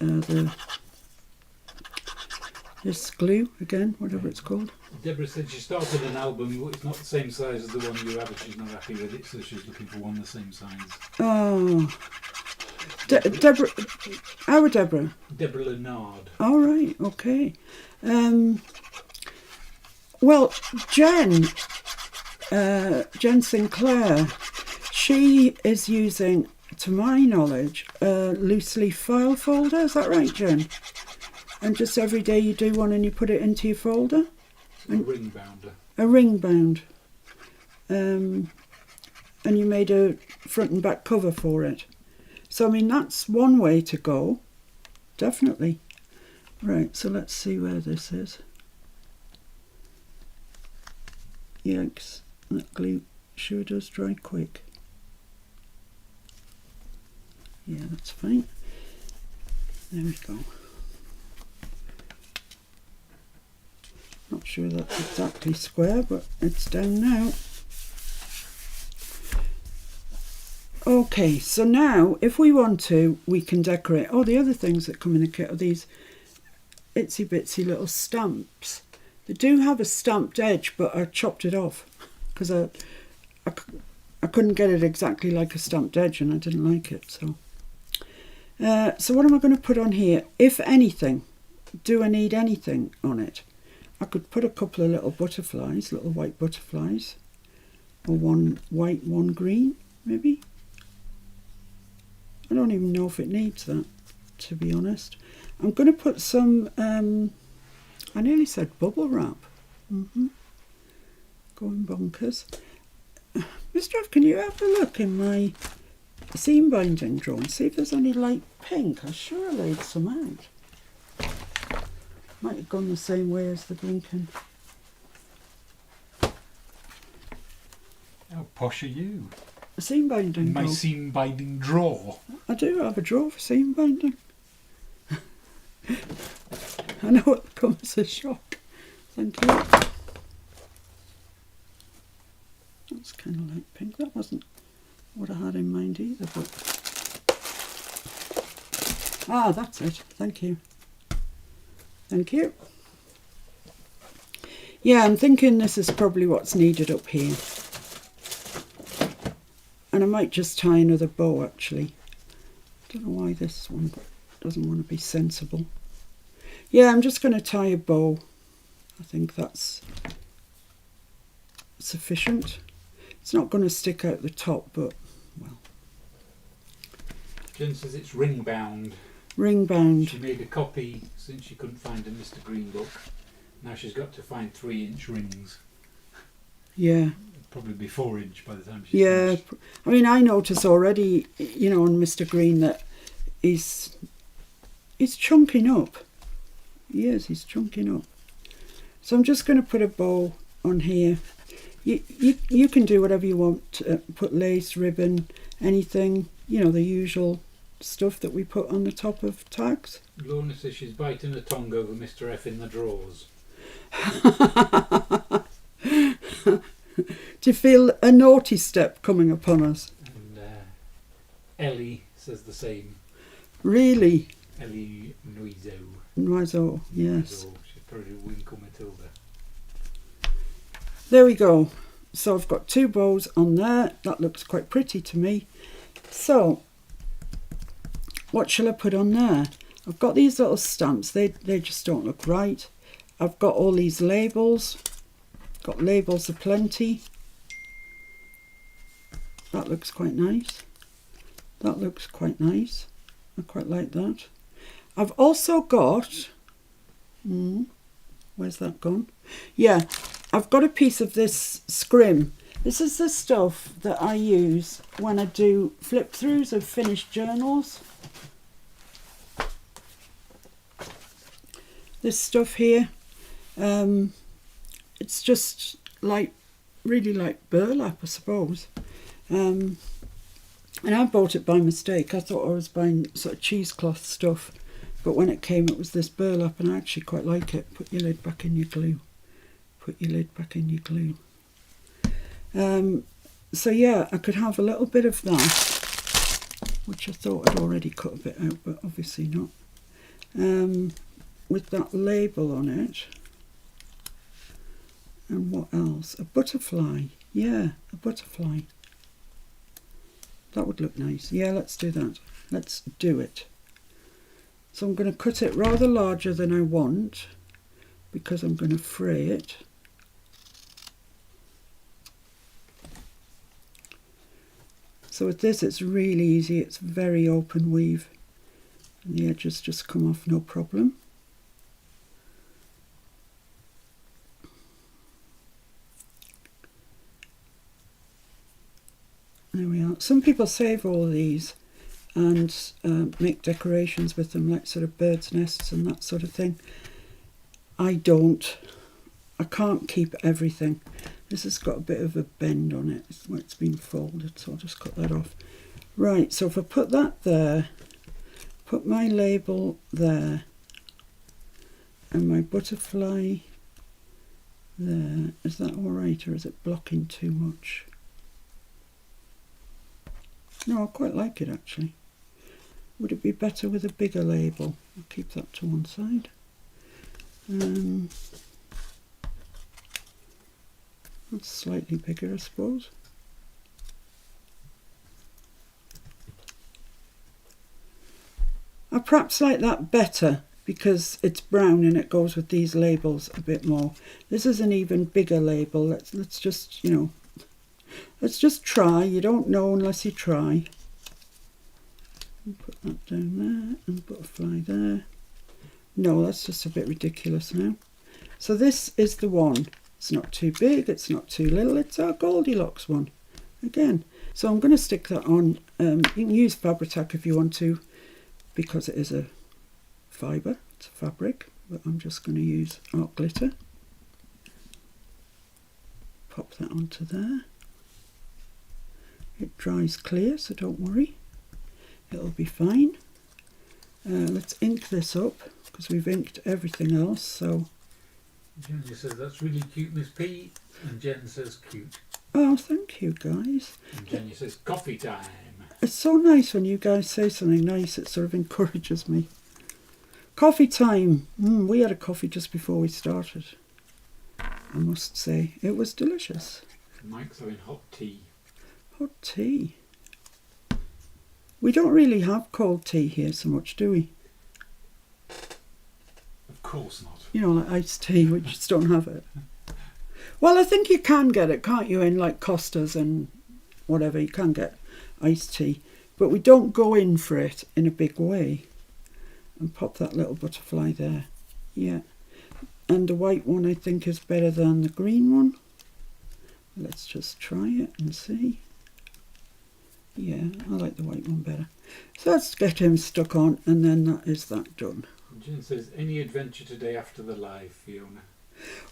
[SPEAKER 1] this glue again, whatever it's called.
[SPEAKER 2] Deborah said she started an album, but it's not the same size as the one you have, and she's not happy with it, so she's looking for one the same size.
[SPEAKER 1] Oh. Deborah, our Deborah?
[SPEAKER 2] Deborah Leonard.
[SPEAKER 1] All right, okay. Well, Jen Sinclair, she is using, to my knowledge, a loose leaf file folder. Is that right, Jen? And just every day you do one and you put it into your folder?
[SPEAKER 2] A ring bounder.
[SPEAKER 1] A ring bound. And you made a front and back cover for it. So, I mean, that's one way to go. Definitely. Right, so let's see where this is. Yikes, that glue sure does dry quick. Yeah, that's fine. There we go. Not sure that's exactly square, but it's down now. Okay, so now if we want to, we can decorate. Oh, the other things that come in the kit are these itsy bitsy little stamps. They do have a stamped edge, but I chopped it off because I couldn't get it exactly like a stamped edge, and I didn't like it. So what am I going to put on here? If anything, do I need anything on it? I could put a couple of little butterflies, little white butterflies, or one white, one green, maybe. I don't even know if it needs that, to be honest. I'm going to put some, I nearly said bubble wrap. Going bonkers. Mr. F, can you have a look in my seam binding drawer and see if there's any light pink? I sure I laid some out. Might have gone the same way as the blinking.
[SPEAKER 2] How posh are you?
[SPEAKER 1] A seam binding
[SPEAKER 2] My
[SPEAKER 1] drawer.
[SPEAKER 2] seam binding drawer.
[SPEAKER 1] I do have a drawer for seam binding. I know it comes as a shock. Thank you. That's kind of light pink. That wasn't what I had in mind either, but... Ah, that's it. Thank you. Thank you. Yeah, I'm thinking this is probably what's needed up here. And I might just tie another bow, actually. I don't know why this one doesn't want to be sensible. Yeah, I'm just going to tie a bow. I think that's sufficient. It's not going to stick out the top, but, well.
[SPEAKER 2] Jen says it's ring bound.
[SPEAKER 1] Ring bound.
[SPEAKER 2] She made a copy since she couldn't find a Mr. Green book. Now she's got to find 3-inch rings.
[SPEAKER 1] Yeah.
[SPEAKER 2] Probably be 4-inch by the time she's finished.
[SPEAKER 1] I mean, I notice already, you know, on Mr. Green that he's chunking up. He is, he's chunking up. So I'm just going to put a bow on here. You can do whatever you want. Put lace, ribbon, anything, you know, the usual stuff that we put on the top of tags.
[SPEAKER 2] Lorna says she's biting her tongue over Mr. F in the drawers.
[SPEAKER 1] Do you feel a naughty step coming upon us?
[SPEAKER 2] And Ellie says the same.
[SPEAKER 1] Really?
[SPEAKER 2] Ellie Noiseau.
[SPEAKER 1] Noiseau, yes.
[SPEAKER 2] Noiseau. She's probably Winkle Matilda.
[SPEAKER 1] There we go. So I've got 2 bows on there. That looks quite pretty to me. So, what shall I put on there? I've got these little stamps. They just don't look right. I've got all these labels. Got labels aplenty. That looks quite nice. That looks quite nice. I quite like that. I've also got... where's that gone? Yeah, I've got a piece of this scrim. This is the stuff that I use when I do flip-throughs of finished journals. this stuff here. It's just like, really like burlap, I suppose. And I bought it by mistake. I thought I was buying sort of cheesecloth stuff, but when it came it was this burlap, and I actually quite like it. Put your lid back in your glue. Put your lid back in your glue. So yeah, I could have a little bit of that, which I thought I'd already cut a bit out, but obviously not. With that label on it. And what else? A butterfly. Yeah, a butterfly. That would look nice. Yeah, let's do that. Let's do it. So I'm going to cut it rather larger than I want, because I'm going to fray it. So with this it's really easy. It's very open weave. And the edges just come off no problem. There we are. Some people save all these and make decorations with them, like sort of birds' nests and that sort of thing. I don't. I can't keep everything. This has got a bit of a bend on it where it's been folded, so I'll just cut that off. Right, so if I put that there, put my label there, and my butterfly there, is that all right, or is it blocking too much? No, I quite like it actually. Would it be better with a bigger label? I'll keep that to one side. That's slightly bigger, I suppose. I perhaps like that better because it's brown and it goes with these labels a bit more. This is an even bigger label. Let's just, you know, let's just try. You don't know unless you try. Put that down there and butterfly there. No, that's just a bit ridiculous now. So this is the one. It's not too big, it's not too little, it's our Goldilocks one. Again, so I'm going to stick that on. You can use Fabri-Tac if you want to, because it is a fibre, it's a fabric, but I'm just going to use art glitter. Pop that onto there. It dries clear, so don't worry. It'll be fine. Let's ink this up, because we've inked everything else, so...
[SPEAKER 2] Jen says, that's really cute, Miss P. And Jen says, cute.
[SPEAKER 1] Oh, thank you, guys.
[SPEAKER 2] And Jen says, coffee time.
[SPEAKER 1] It's so nice when you guys say something nice. It sort of encourages me. Coffee time. We had a coffee just before we started. I must say, it was delicious.
[SPEAKER 2] Mike's having hot tea.
[SPEAKER 1] Hot tea. We don't really have cold tea here so much, do we?
[SPEAKER 2] Of course not.
[SPEAKER 1] You know, like iced tea, we just don't have it. Well, I think you can get it, can't you, in like Costa's and whatever, you can get iced tea. But we don't go in for it in a big way. And pop that little butterfly there. Yeah. And the white one I think is better than the green one. Let's just try it and see. Yeah, I like the white one better. So let's get him stuck on, and then that is that done.
[SPEAKER 2] Jen says, any adventure today after the live, Fiona?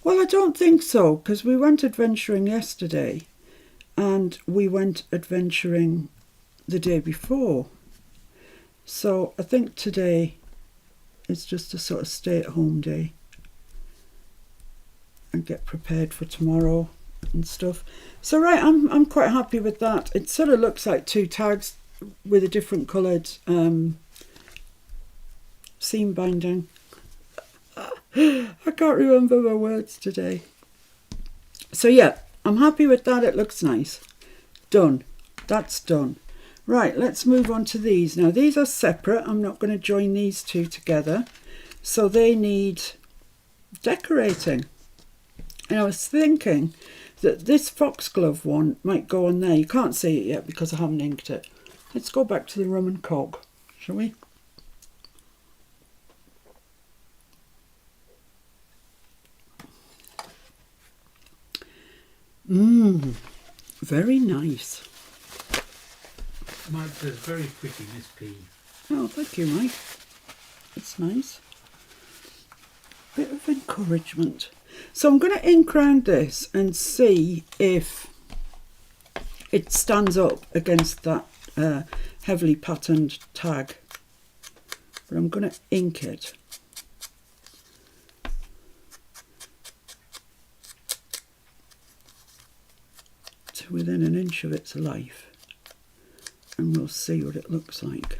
[SPEAKER 1] Well, I don't think so, because we went adventuring yesterday and we went adventuring the day before. So I think today is just a sort of stay-at-home day and get prepared for tomorrow and stuff. So right, I'm quite happy with that. It sort of looks like two tags with a different coloured seam binding. I can't remember my words today. So yeah, I'm happy with that. It looks nice. Done. That's done. Right, let's move on to these. Now these are separate. I'm not going to join these two together. So they need decorating. And I was thinking that this foxglove one might go on there. You can't see it yet because I haven't inked it. Let's go back to the rum and coke, shall we? Very nice.
[SPEAKER 2] Mike says, very pretty, Miss P.
[SPEAKER 1] Oh, thank you, Mike. It's nice. bit of encouragement. So I'm going to ink round this and see if it stands up against that heavily patterned tag. But I'm going to ink it. To within an inch of its life. And we'll see what it looks like.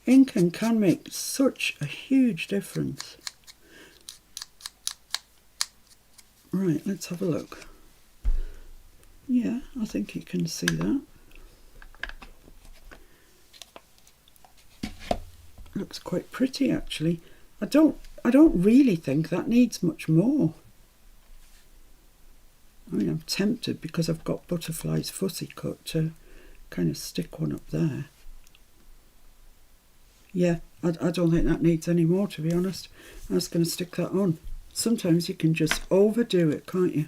[SPEAKER 1] Inking can make such a huge difference. Right, let's have a look. Yeah, I think you can see that. Looks quite pretty actually. I don't really think that needs much more. I mean, I'm tempted because I've got Butterfly's fussy cut to kind of stick one up there. Yeah, I don't think that needs any more, to be honest. I was going to stick that on. Sometimes you can just overdo it, can't you?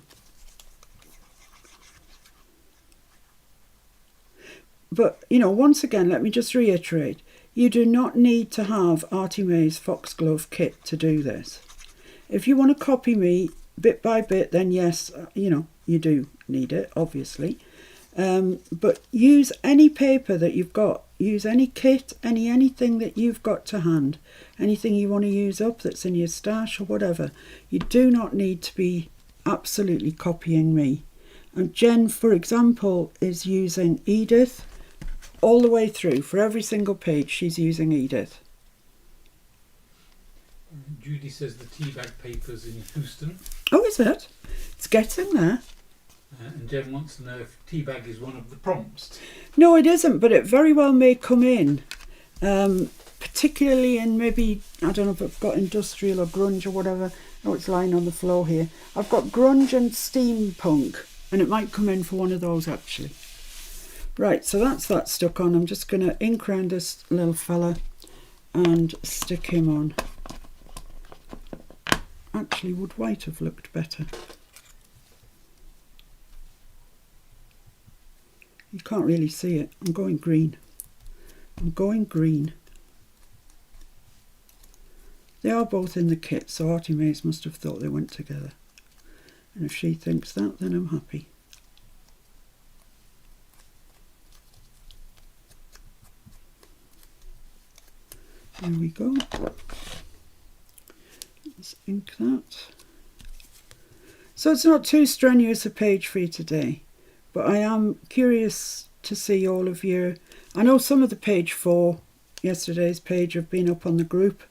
[SPEAKER 1] But, you know, once again, let me just reiterate. You do not need to have Artie May's Foxglove kit to do this. If you want to copy me bit by bit, then yes, you know, you do need it, obviously. But use any paper that you've got. Use any kit, anything that you've got to hand. Anything you want to use up that's in your stash or whatever. You do not need to be absolutely copying me. And Jen, for example, is using Edith all the way through. For every single page, she's using Edith.
[SPEAKER 2] Judy says the tea bag paper's in Houston.
[SPEAKER 1] Oh, is it? It's getting there.
[SPEAKER 2] And Jen wants to know if tea bag is one of the prompts.
[SPEAKER 1] No, it isn't, but it very well may come in. Particularly in maybe, I don't know if I've got industrial or grunge or whatever. Oh, it's lying on the floor here. I've got grunge and steampunk, and it might come in for one of those actually. Right, so that's that stuck on. I'm just going to ink round this little fella and stick him on. Actually, would white have looked better? You can't really see it. I'm going green. I'm going green. They are both in the kit, so Artie Mays must have thought they went together. And if she thinks that, then I'm happy. There we go. Let's ink that. So it's not too strenuous a page for you today, but I am curious to see all of your... I know some of the page 4, yesterday's page, have been up on the group.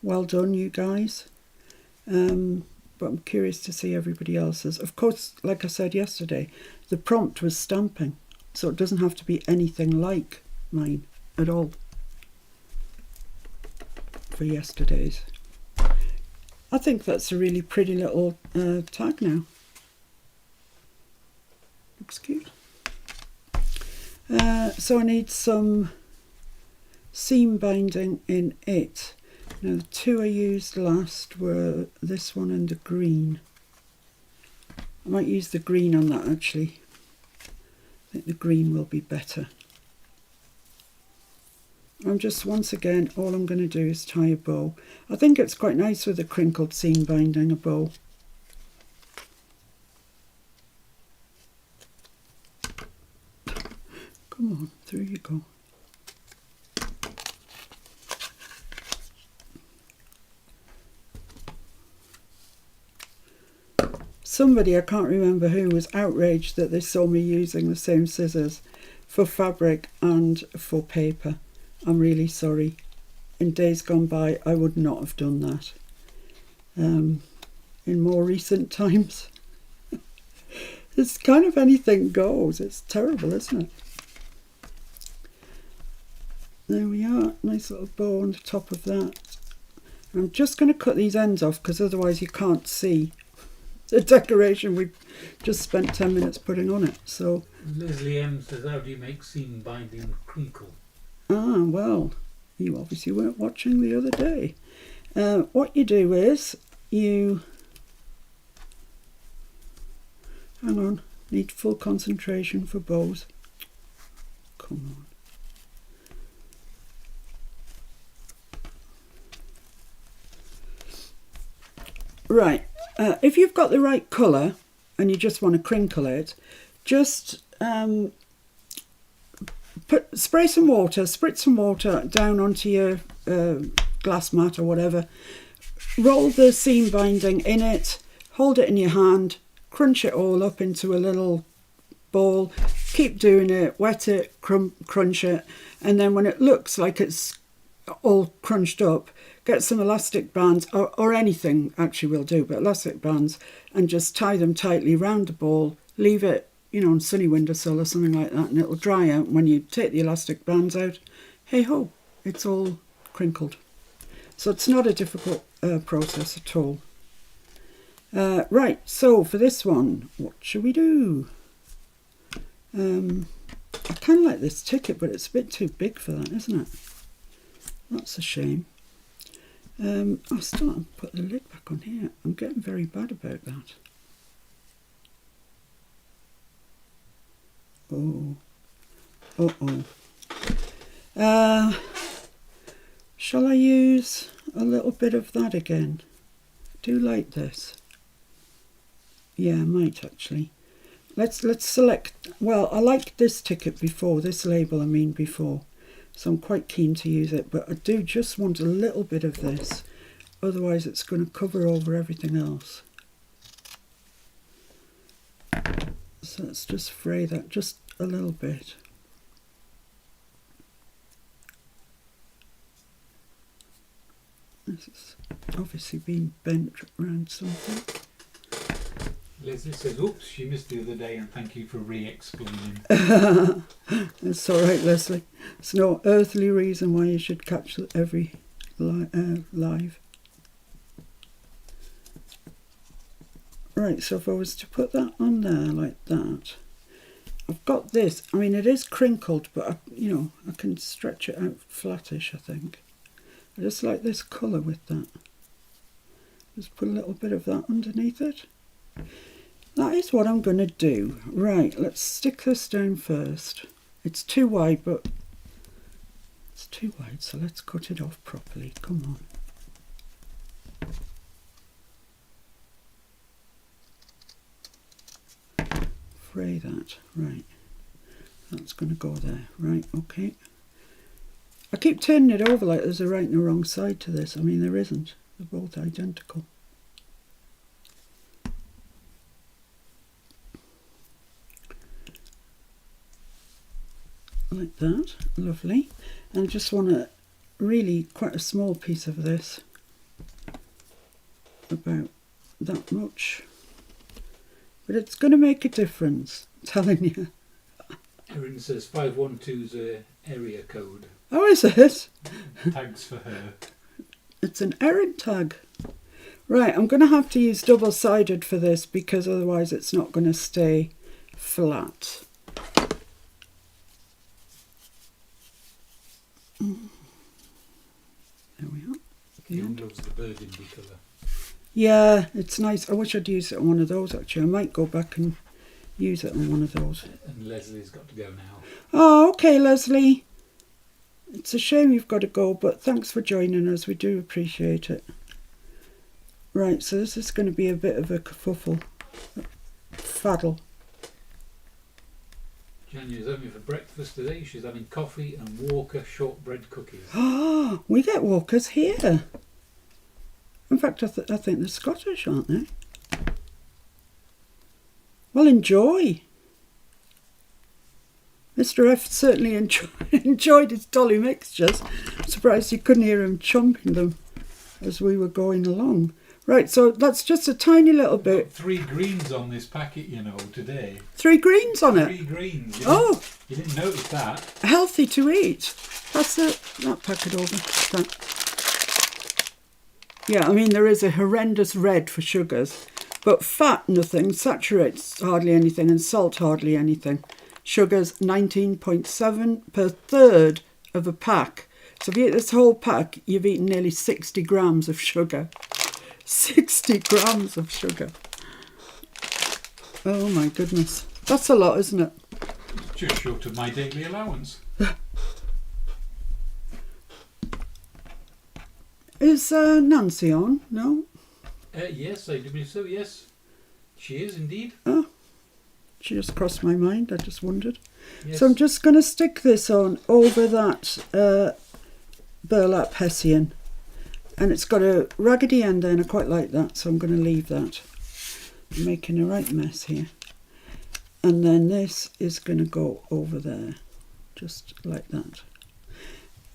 [SPEAKER 1] Well done, you guys. But I'm curious to see everybody else's. Of course, like I said yesterday, the prompt was stamping, so it doesn't have to be anything like mine at all for yesterday's. I think that's a really pretty little tag now. Looks cute. So I need some seam binding in it. Now the two I used last were this one and the green. I might use the green on that actually. I think the green will be better. I'm just, once again, all I'm going to do is tie a bow. I think it's quite nice with a crinkled seam binding, a bow. Come on, through you go. Somebody, I can't remember who, was outraged that they saw me using the same scissors for fabric and for paper. I'm really sorry. In days gone by, I would not have done that. In more recent times, it's kind of anything goes. It's terrible, isn't it? There we are, nice little bow on the top of that. I'm just going to cut these ends off because otherwise you can't see the decoration we've just spent 10 minutes putting on it. So
[SPEAKER 2] Leslie M says, how do you make seam binding crinkle?
[SPEAKER 1] Ah, well, you obviously weren't watching the other day. What you do is you... Hang on, need full concentration for bows. Come on. Right, if you've got the right colour and you just want to crinkle it, just spritz some water down onto your glass mat or whatever. Roll the seam binding in it, hold it in your hand, crunch it all up into a little ball, keep doing it, wet it, crunch it, and then when it looks like it's all crunched up, get some elastic bands, or anything actually will do, but elastic bands, and just tie them tightly round the ball, leave it, on sunny windowsill or something like that, and it'll dry out. When you take the elastic bands out, hey ho, it's all crinkled. So it's not a difficult process at all. Right, so for this one, what should we do? I kind of like this ticket, but it's a bit too big for that, isn't it? That's a shame. I'll start and put the lid back on here. I'm getting very bad about that. Oh. Shall I use a little bit of that again? I do like this. Yeah, I might actually. Let's select. Well, I liked this ticket before, this label I mean before. So I'm quite keen to use it, but I do just want a little bit of this. Otherwise it's going to cover over everything else. So let's just fray that just a little bit. This is obviously being bent around something.
[SPEAKER 2] Leslie says, oops, she missed the other day, and thank you for re-explaining.
[SPEAKER 1] It's all right, Leslie. There's no earthly reason why you should catch every live. Right, so if I was to put that on there like that, I've got this. I mean, it is crinkled, but I can stretch it out flattish, I think. I just like this colour with that. Just put a little bit of that underneath it. That is what I'm going to do. Right, let's stick this down first. It's too wide, but it's too wide, so let's cut it off properly. Come on. Fray that. Right. That's going to go there. Right, okay. I keep turning it over like there's a right and a wrong side to this. I mean, there isn't. They're both identical. Like that. Lovely. And I just want a really quite a small piece of this. About that much. But it's going to make a difference, I'm telling you.
[SPEAKER 2] Erin says 512's a area code.
[SPEAKER 1] Oh, is it?
[SPEAKER 2] Tags for her.
[SPEAKER 1] It's an Erin tag. Right, I'm going to have to use double-sided for this because otherwise it's not going to stay flat. There we are.
[SPEAKER 2] Ian loves the burgundy colour.
[SPEAKER 1] Yeah, it's nice. I wish I'd used it on one of those actually. I might go back and use it on one of those.
[SPEAKER 2] And Leslie's got to go now.
[SPEAKER 1] Oh, okay, Leslie. It's a shame you've got to go, but thanks for joining us. We do appreciate it. Right, so this is going to be a bit of a kerfuffle. Faddle.
[SPEAKER 2] Jania's having for breakfast today. She's having coffee and Walker shortbread cookies.
[SPEAKER 1] Oh, we get Walkers here. In fact, I think they're Scottish, aren't they? Well, enjoy. Mr. F certainly enjoyed his dolly mixtures. I'm surprised you couldn't hear him chomping them as we were going along. Right, so that's just a tiny little bit.
[SPEAKER 2] 3 greens on this packet, today.
[SPEAKER 1] 3 greens on it?
[SPEAKER 2] 3 greens. You didn't notice that.
[SPEAKER 1] Healthy to eat. Pass that packet over. That. Yeah, I mean, there is a horrendous red for sugars, but fat, nothing, saturates hardly anything, and salt hardly anything. Sugars 19.7 per third of a pack. So if you eat this whole pack, you've eaten nearly 60 grams of sugar. 60 grams of sugar. Oh my goodness. That's a lot, isn't it?
[SPEAKER 2] Just short of my daily allowance.
[SPEAKER 1] Is Nancy on? No?
[SPEAKER 2] Yes, I do believe so, yes. She is indeed.
[SPEAKER 1] Oh, she just crossed my mind, I just wondered.
[SPEAKER 2] Yes.
[SPEAKER 1] So I'm just going to stick this on over that burlap hessian. And it's got a raggedy end there, and I quite like that, so I'm going to leave that. I'm making a right mess here. And then this is going to go over there, just like that.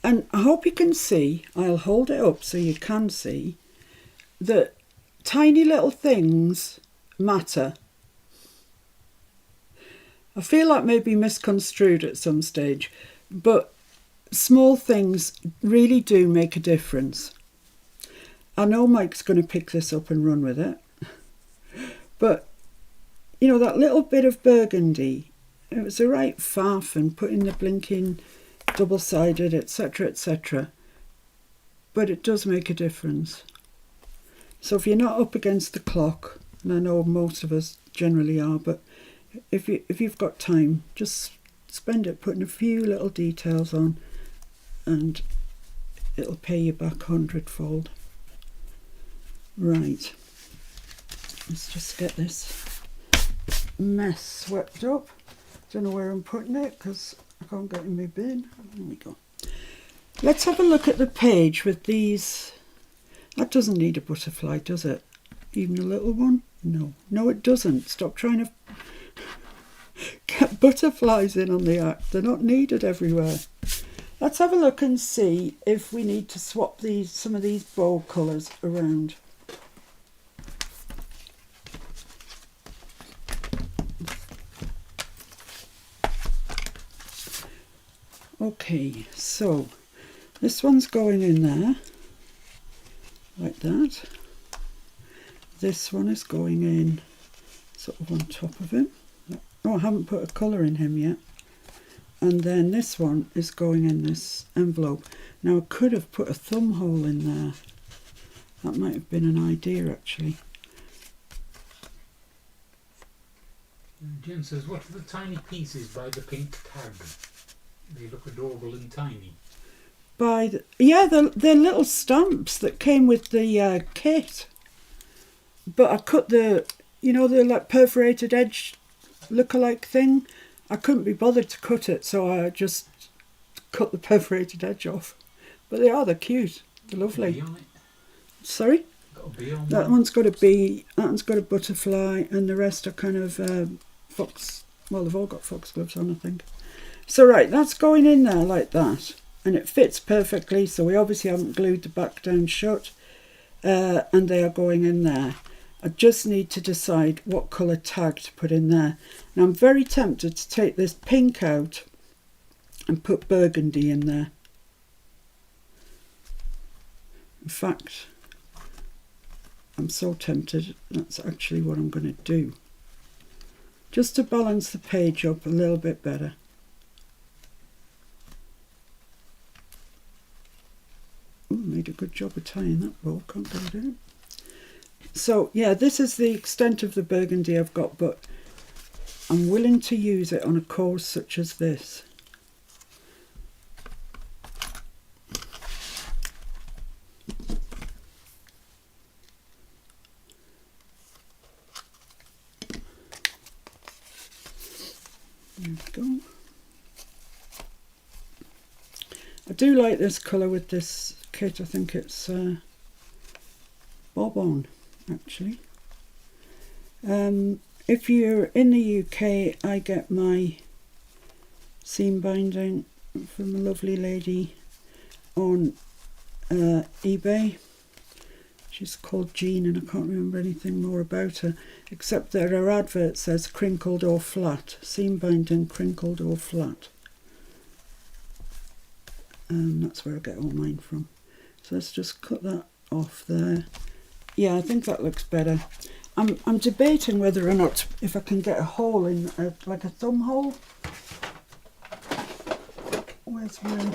[SPEAKER 1] And I hope you can see, I'll hold it up so you can see, that tiny little things matter. I feel like maybe misconstrued at some stage, but small things really do make a difference. I know Mike's going to pick this up and run with it, but you know, that little bit of burgundy, it was a right faff, and putting the blinking double-sided, etc., etc., but it does make a difference. So if you're not up against the clock, and I know most of us generally are, but if you've got time, just spend it putting a few little details on, and it'll pay you back 100-fold. Right, let's just get this mess swept up. Don't know where I'm putting it because I can't get in my bin. There we go. Let's have a look at the page with these. That doesn't need a butterfly, does it? Even a little one? No, it doesn't. Stop trying to get butterflies in on the act. They're not needed everywhere. Let's have a look and see if we need to swap some of these bow colours around. Okay, so this one's going in there, like that. This one is going in sort of on top of him. Oh, I haven't put a colour in him yet. And then this one is going in this envelope. Now I could have put a thumb hole in there. That might have been an idea actually.
[SPEAKER 2] Jen says, what are the tiny pieces by the pink tag? They look adorable and tiny.
[SPEAKER 1] They're little stamps that came with the kit. But I cut the like perforated edge look-alike thing. I couldn't be bothered to cut it, so I just cut the perforated edge off. But they're cute. They're lovely.
[SPEAKER 2] Bee on it?
[SPEAKER 1] Sorry?
[SPEAKER 2] Got a bee on
[SPEAKER 1] That
[SPEAKER 2] one?
[SPEAKER 1] one's got a bee, that one's got a butterfly, and the rest are kind of fox. Well, they've all got foxgloves on, I think. So right, that's going in there like that. And it fits perfectly, so we obviously haven't glued the back down shut. And they are going in there. I just need to decide what colour tag to put in there. Now I'm very tempted to take this pink out and put burgundy in there. In fact, I'm so tempted, that's actually what I'm going to do. Just to balance the page up a little bit better. Ooh, made a good job of tying that bow, can't get it in. So yeah, this is the extent of the burgundy I've got, but I'm willing to use it on a course such as this. There we go. I do like this colour with this kit. I think it's Bob-on, actually. If you're in the UK, I get my seam binding from a lovely lady on eBay. She's called Jean, and I can't remember anything more about her, except that her advert says crinkled or flat. Seam binding, crinkled or flat. That's where I get all mine from. So let's just cut that off there. Yeah, I think that looks better. I'm debating whether or not if I can get a hole in, like a thumb hole. Where's my...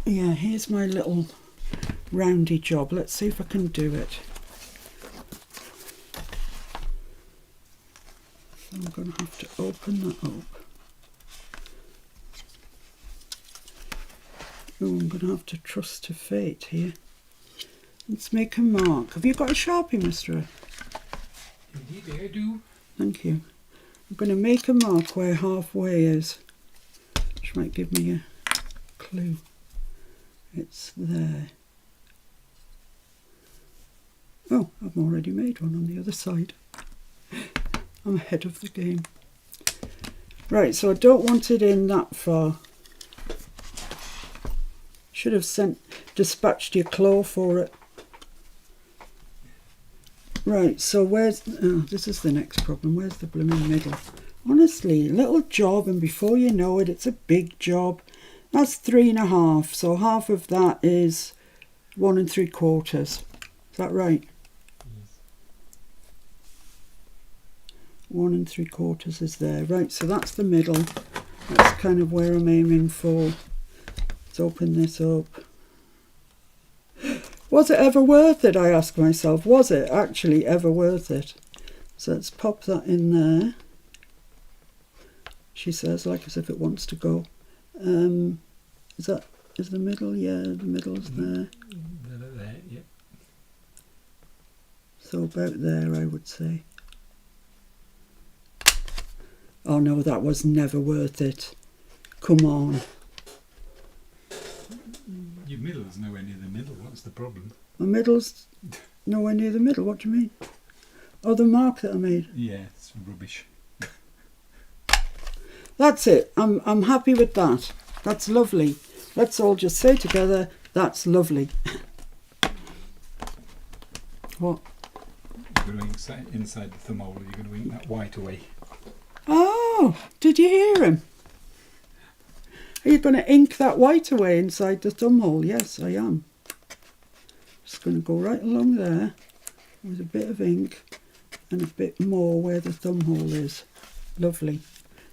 [SPEAKER 1] Yeah, here's my little roundy job. Let's see if I can do it. So I'm going to have to open that up. Oh, I'm going to have to trust to fate here. Let's make a mark. Have you got a Sharpie, mister?
[SPEAKER 2] Indeed, I do.
[SPEAKER 1] Thank you. I'm going to make a mark where halfway is, which might give me a clue. It's there. Oh, I've already made one on the other side. I'm ahead of the game. Right, so I don't want it in that far. Should have dispatched your claw for it. Right, so where's... Oh, this is the next problem. Where's the blooming middle? Honestly, little job, and before you know it, it's a big job. That's 3.5, so half of that is 1 3/4. Is that right?
[SPEAKER 2] Yes.
[SPEAKER 1] 1 3/4 is there. Right, so that's the middle. That's kind of where I'm aiming for. Let's open this up. Was it ever worth it, I ask myself. Was it actually ever worth it? So let's pop that in there. She says, like as if it wants to go. Is the middle? Yeah, the middle's there.
[SPEAKER 2] There, yep.
[SPEAKER 1] So about there, I would say. Oh no, that was never worth it. Come on.
[SPEAKER 2] Your middle's nowhere near the middle. What's the problem?
[SPEAKER 1] My middle's nowhere near the middle. What do you mean? Oh, the mark that I made.
[SPEAKER 2] Yeah, it's rubbish.
[SPEAKER 1] That's it. I'm happy with that. That's lovely. Let's all just say together, that's lovely. What?
[SPEAKER 2] You're going to inside the thumb hole. You're going to ink that white away.
[SPEAKER 1] Oh, did you hear him? Are you going to ink that white away inside the thumb hole? Yes, I am. Just going to go right along there with a bit of ink and a bit more where the thumb hole is. Lovely.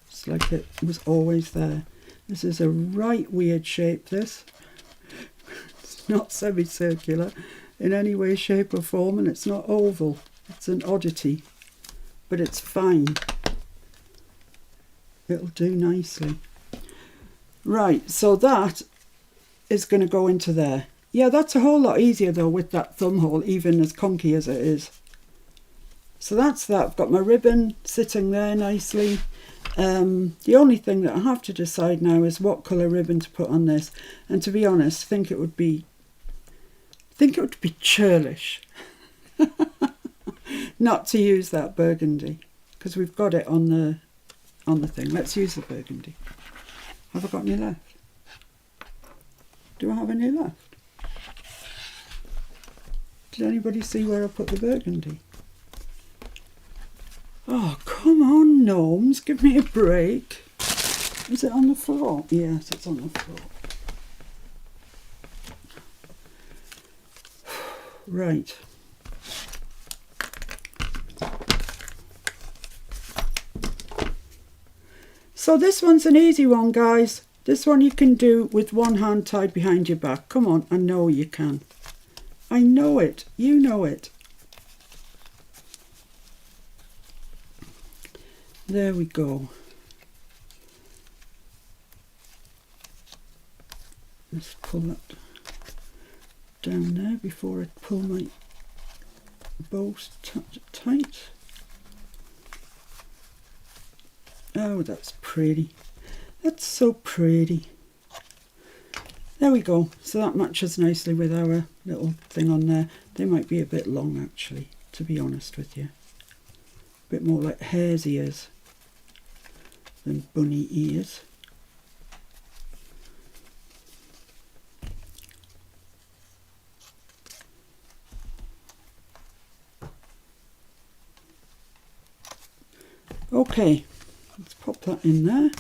[SPEAKER 1] It's like it was always there. This is a right weird shape, this. It's not semicircular in any way, shape or form, and it's not oval. It's an oddity, but it's fine. It'll do nicely. Right, so that is going to go into there. Yeah, that's a whole lot easier though with that thumb hole, even as conky as it is. So that's that. I've got my ribbon sitting there nicely. The only thing that I have to decide now is what colour ribbon to put on this. And to be honest, I think it would be churlish not to use that burgundy, because we've got it on the thing. Let's use the burgundy. Have I got any left? Do I have any left? Did anybody see where I put the burgundy? Oh, come on, gnomes, give me a break. Is it on the floor? Yes, it's on the floor. Right. So this one's an easy one, guys. This one you can do with one hand tied behind your back. Come on, I know you can. I know it. You know it. There we go. Let's pull that down there before I pull my bow tight. Oh, that's pretty. That's so pretty. There we go. So that matches nicely with our little thing on there. They might be a bit long actually, to be honest with you. A bit more like hare's ears than bunny ears. Okay, let's pop that in there.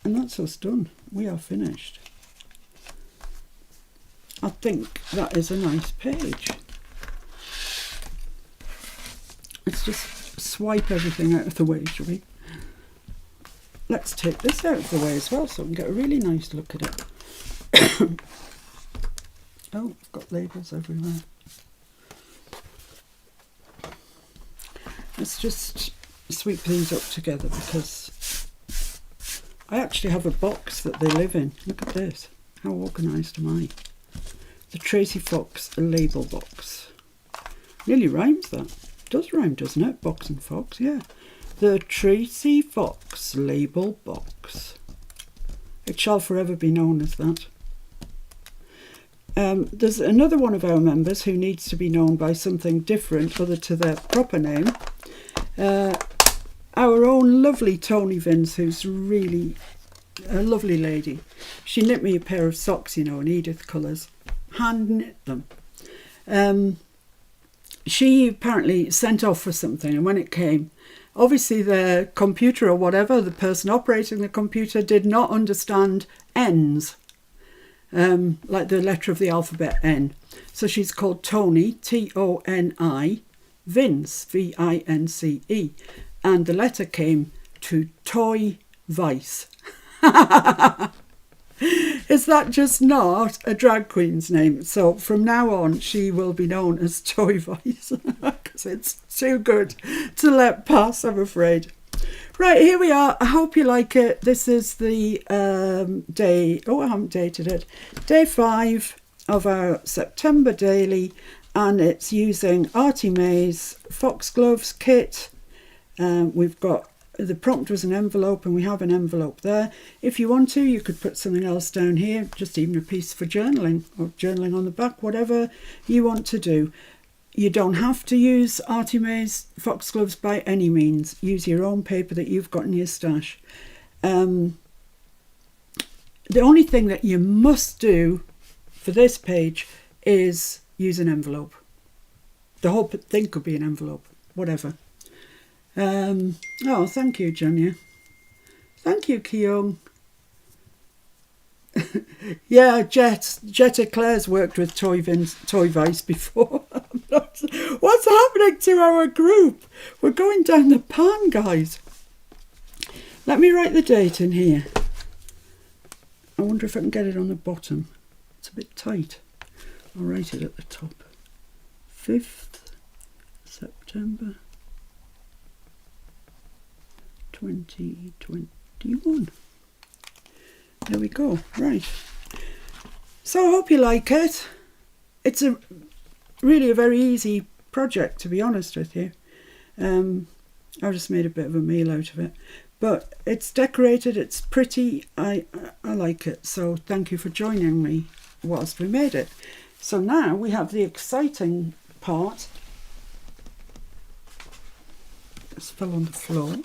[SPEAKER 1] And that's us done. We are finished. I think that is a nice page. Let's just swipe everything out of the way, shall we? Let's take this out of the way as well so we can get a really nice look at it. Oh, I've got labels everywhere. Let's just sweep these up together because I actually have a box that they live in. Look at this. How organised am I? The Tracy Fox label box. Nearly rhymes that. It does rhyme, doesn't it? Box and fox, yeah. The Tracy Fox label box. It shall forever be known as that. There's another one of our members who needs to be known by something different other to their proper name. Our own lovely Tony Vince, who's really a lovely lady. She knit me a pair of socks, in Edith colours. Hand knit them. She apparently sent off for something, and when it came, obviously the computer or whatever, the person operating the computer, did not understand N's, like the letter of the alphabet N. So she's called Tony, Toni, Vince, Vince, and the letter came to Toy Vice. Is that just not a drag queen's name? So from now on, she will be known as Toy Vice, because it's too good to let pass, I'm afraid. Right, here we are. I hope you like it. This is the day, I haven't dated it, day 5 of our September daily, and it's using Artie May's Foxgloves kit. We've got, the prompt was an envelope, and we have an envelope there. If you want to, you could put something else down here, just even a piece for journaling, or journaling on the back, whatever you want to do. You don't have to use Artie May's Foxgloves by any means. Use your own paper that you've got in your stash. The only thing that you must do for this page is use an envelope. The whole thing could be an envelope, whatever. Oh, thank you, Janya. Thank you, Kyung. Yeah, Jet Eclair's worked with Toy Vice before. What's happening to our group? We're going down the pan, guys. Let me write the date in here. I wonder if I can get it on the bottom. It's a bit tight. I'll write it at the top. 5th September 2021. There we go. Right. So I hope you like it. It's really a very easy project, to be honest with you. I just made a bit of a meal out of it. But it's decorated, it's pretty, I like it. So thank you for joining me whilst we made it. So now we have the exciting part. This fell on the floor.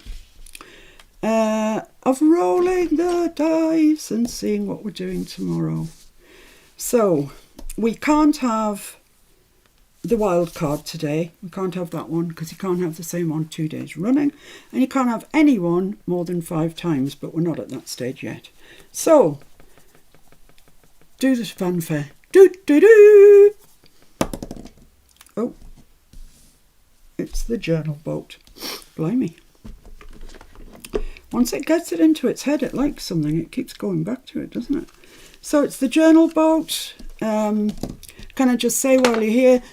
[SPEAKER 1] Of rolling the dice and seeing what we're doing tomorrow. So we can't have the wild card today. We can't have that one because you can't have the same one 2 days running, and you can't have any one more than 5 times, but we're not at that stage yet. So do the fanfare. Do do do. Oh, it's the journal boat. Blimey. Once it gets it into its head, it likes something. It keeps going back to it, doesn't it? So it's the journal boat. Can I just say while you're here,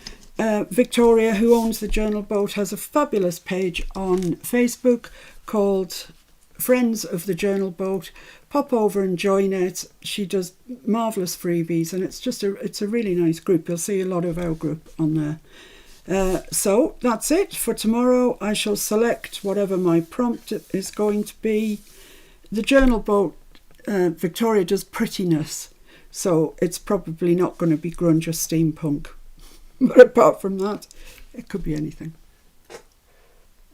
[SPEAKER 1] Victoria, who owns the journal boat, has a fabulous page on Facebook called Friends of the Journal Boat. Pop over and join it. She does marvellous freebies, and it's a really nice group. You'll see a lot of our group on there. So that's it for tomorrow. I shall select whatever my prompt is going to be. The journal boat, Victoria does prettiness, so it's probably not going to be grunge or steampunk. But apart from that, it could be anything.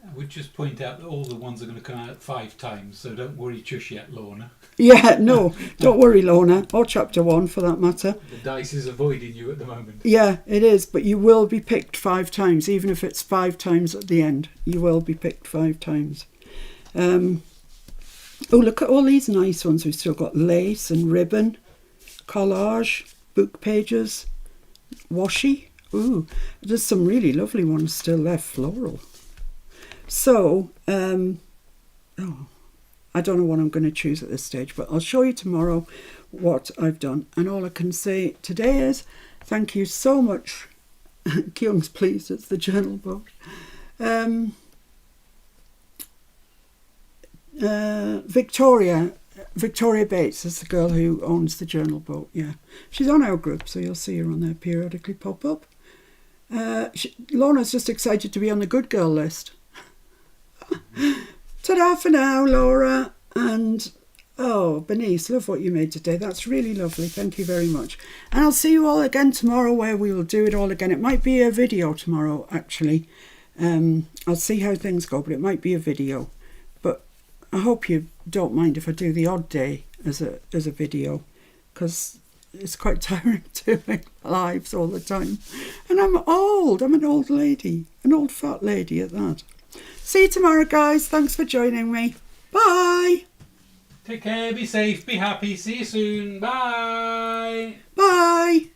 [SPEAKER 2] I would just point out that all the ones are going to come out 5 times, so don't worry just yet, Lorna.
[SPEAKER 1] Yeah, no, don't worry, Lorna, or chapter 1 for that matter.
[SPEAKER 2] The dice is avoiding you at the moment.
[SPEAKER 1] Yeah, it is, but you will be picked 5 times, even if it's 5 times at the end. You will be picked 5 times. Oh, look at all these nice ones. We've still got lace and ribbon, collage, book pages, washi. Ooh, there's some really lovely ones still left, floral. So, I don't know what I'm going to choose at this stage, but I'll show you tomorrow what I've done. And all I can say today is thank you so much. Kyung's pleased, it's the journal boat. Victoria, Victoria Bates is the girl who owns the journal boat, yeah. She's on our group, so you'll see her on there periodically pop up. Lorna's just excited to be on the good girl list. Ta-da for now, Laura. And, oh, Bernice, love what you made today. That's really lovely. Thank you very much. And I'll see you all again tomorrow where we will do it all again. It might be a video tomorrow, actually. I'll see how things go, but it might be a video. But I hope you don't mind if I do the odd day as a video, because it's quite tiring doing lives all the time. And I'm old. I'm an old lady. An old fat lady at that. See you tomorrow, guys. Thanks for joining me. Bye.
[SPEAKER 2] Take care, be safe, be happy. See you soon. Bye.
[SPEAKER 1] Bye.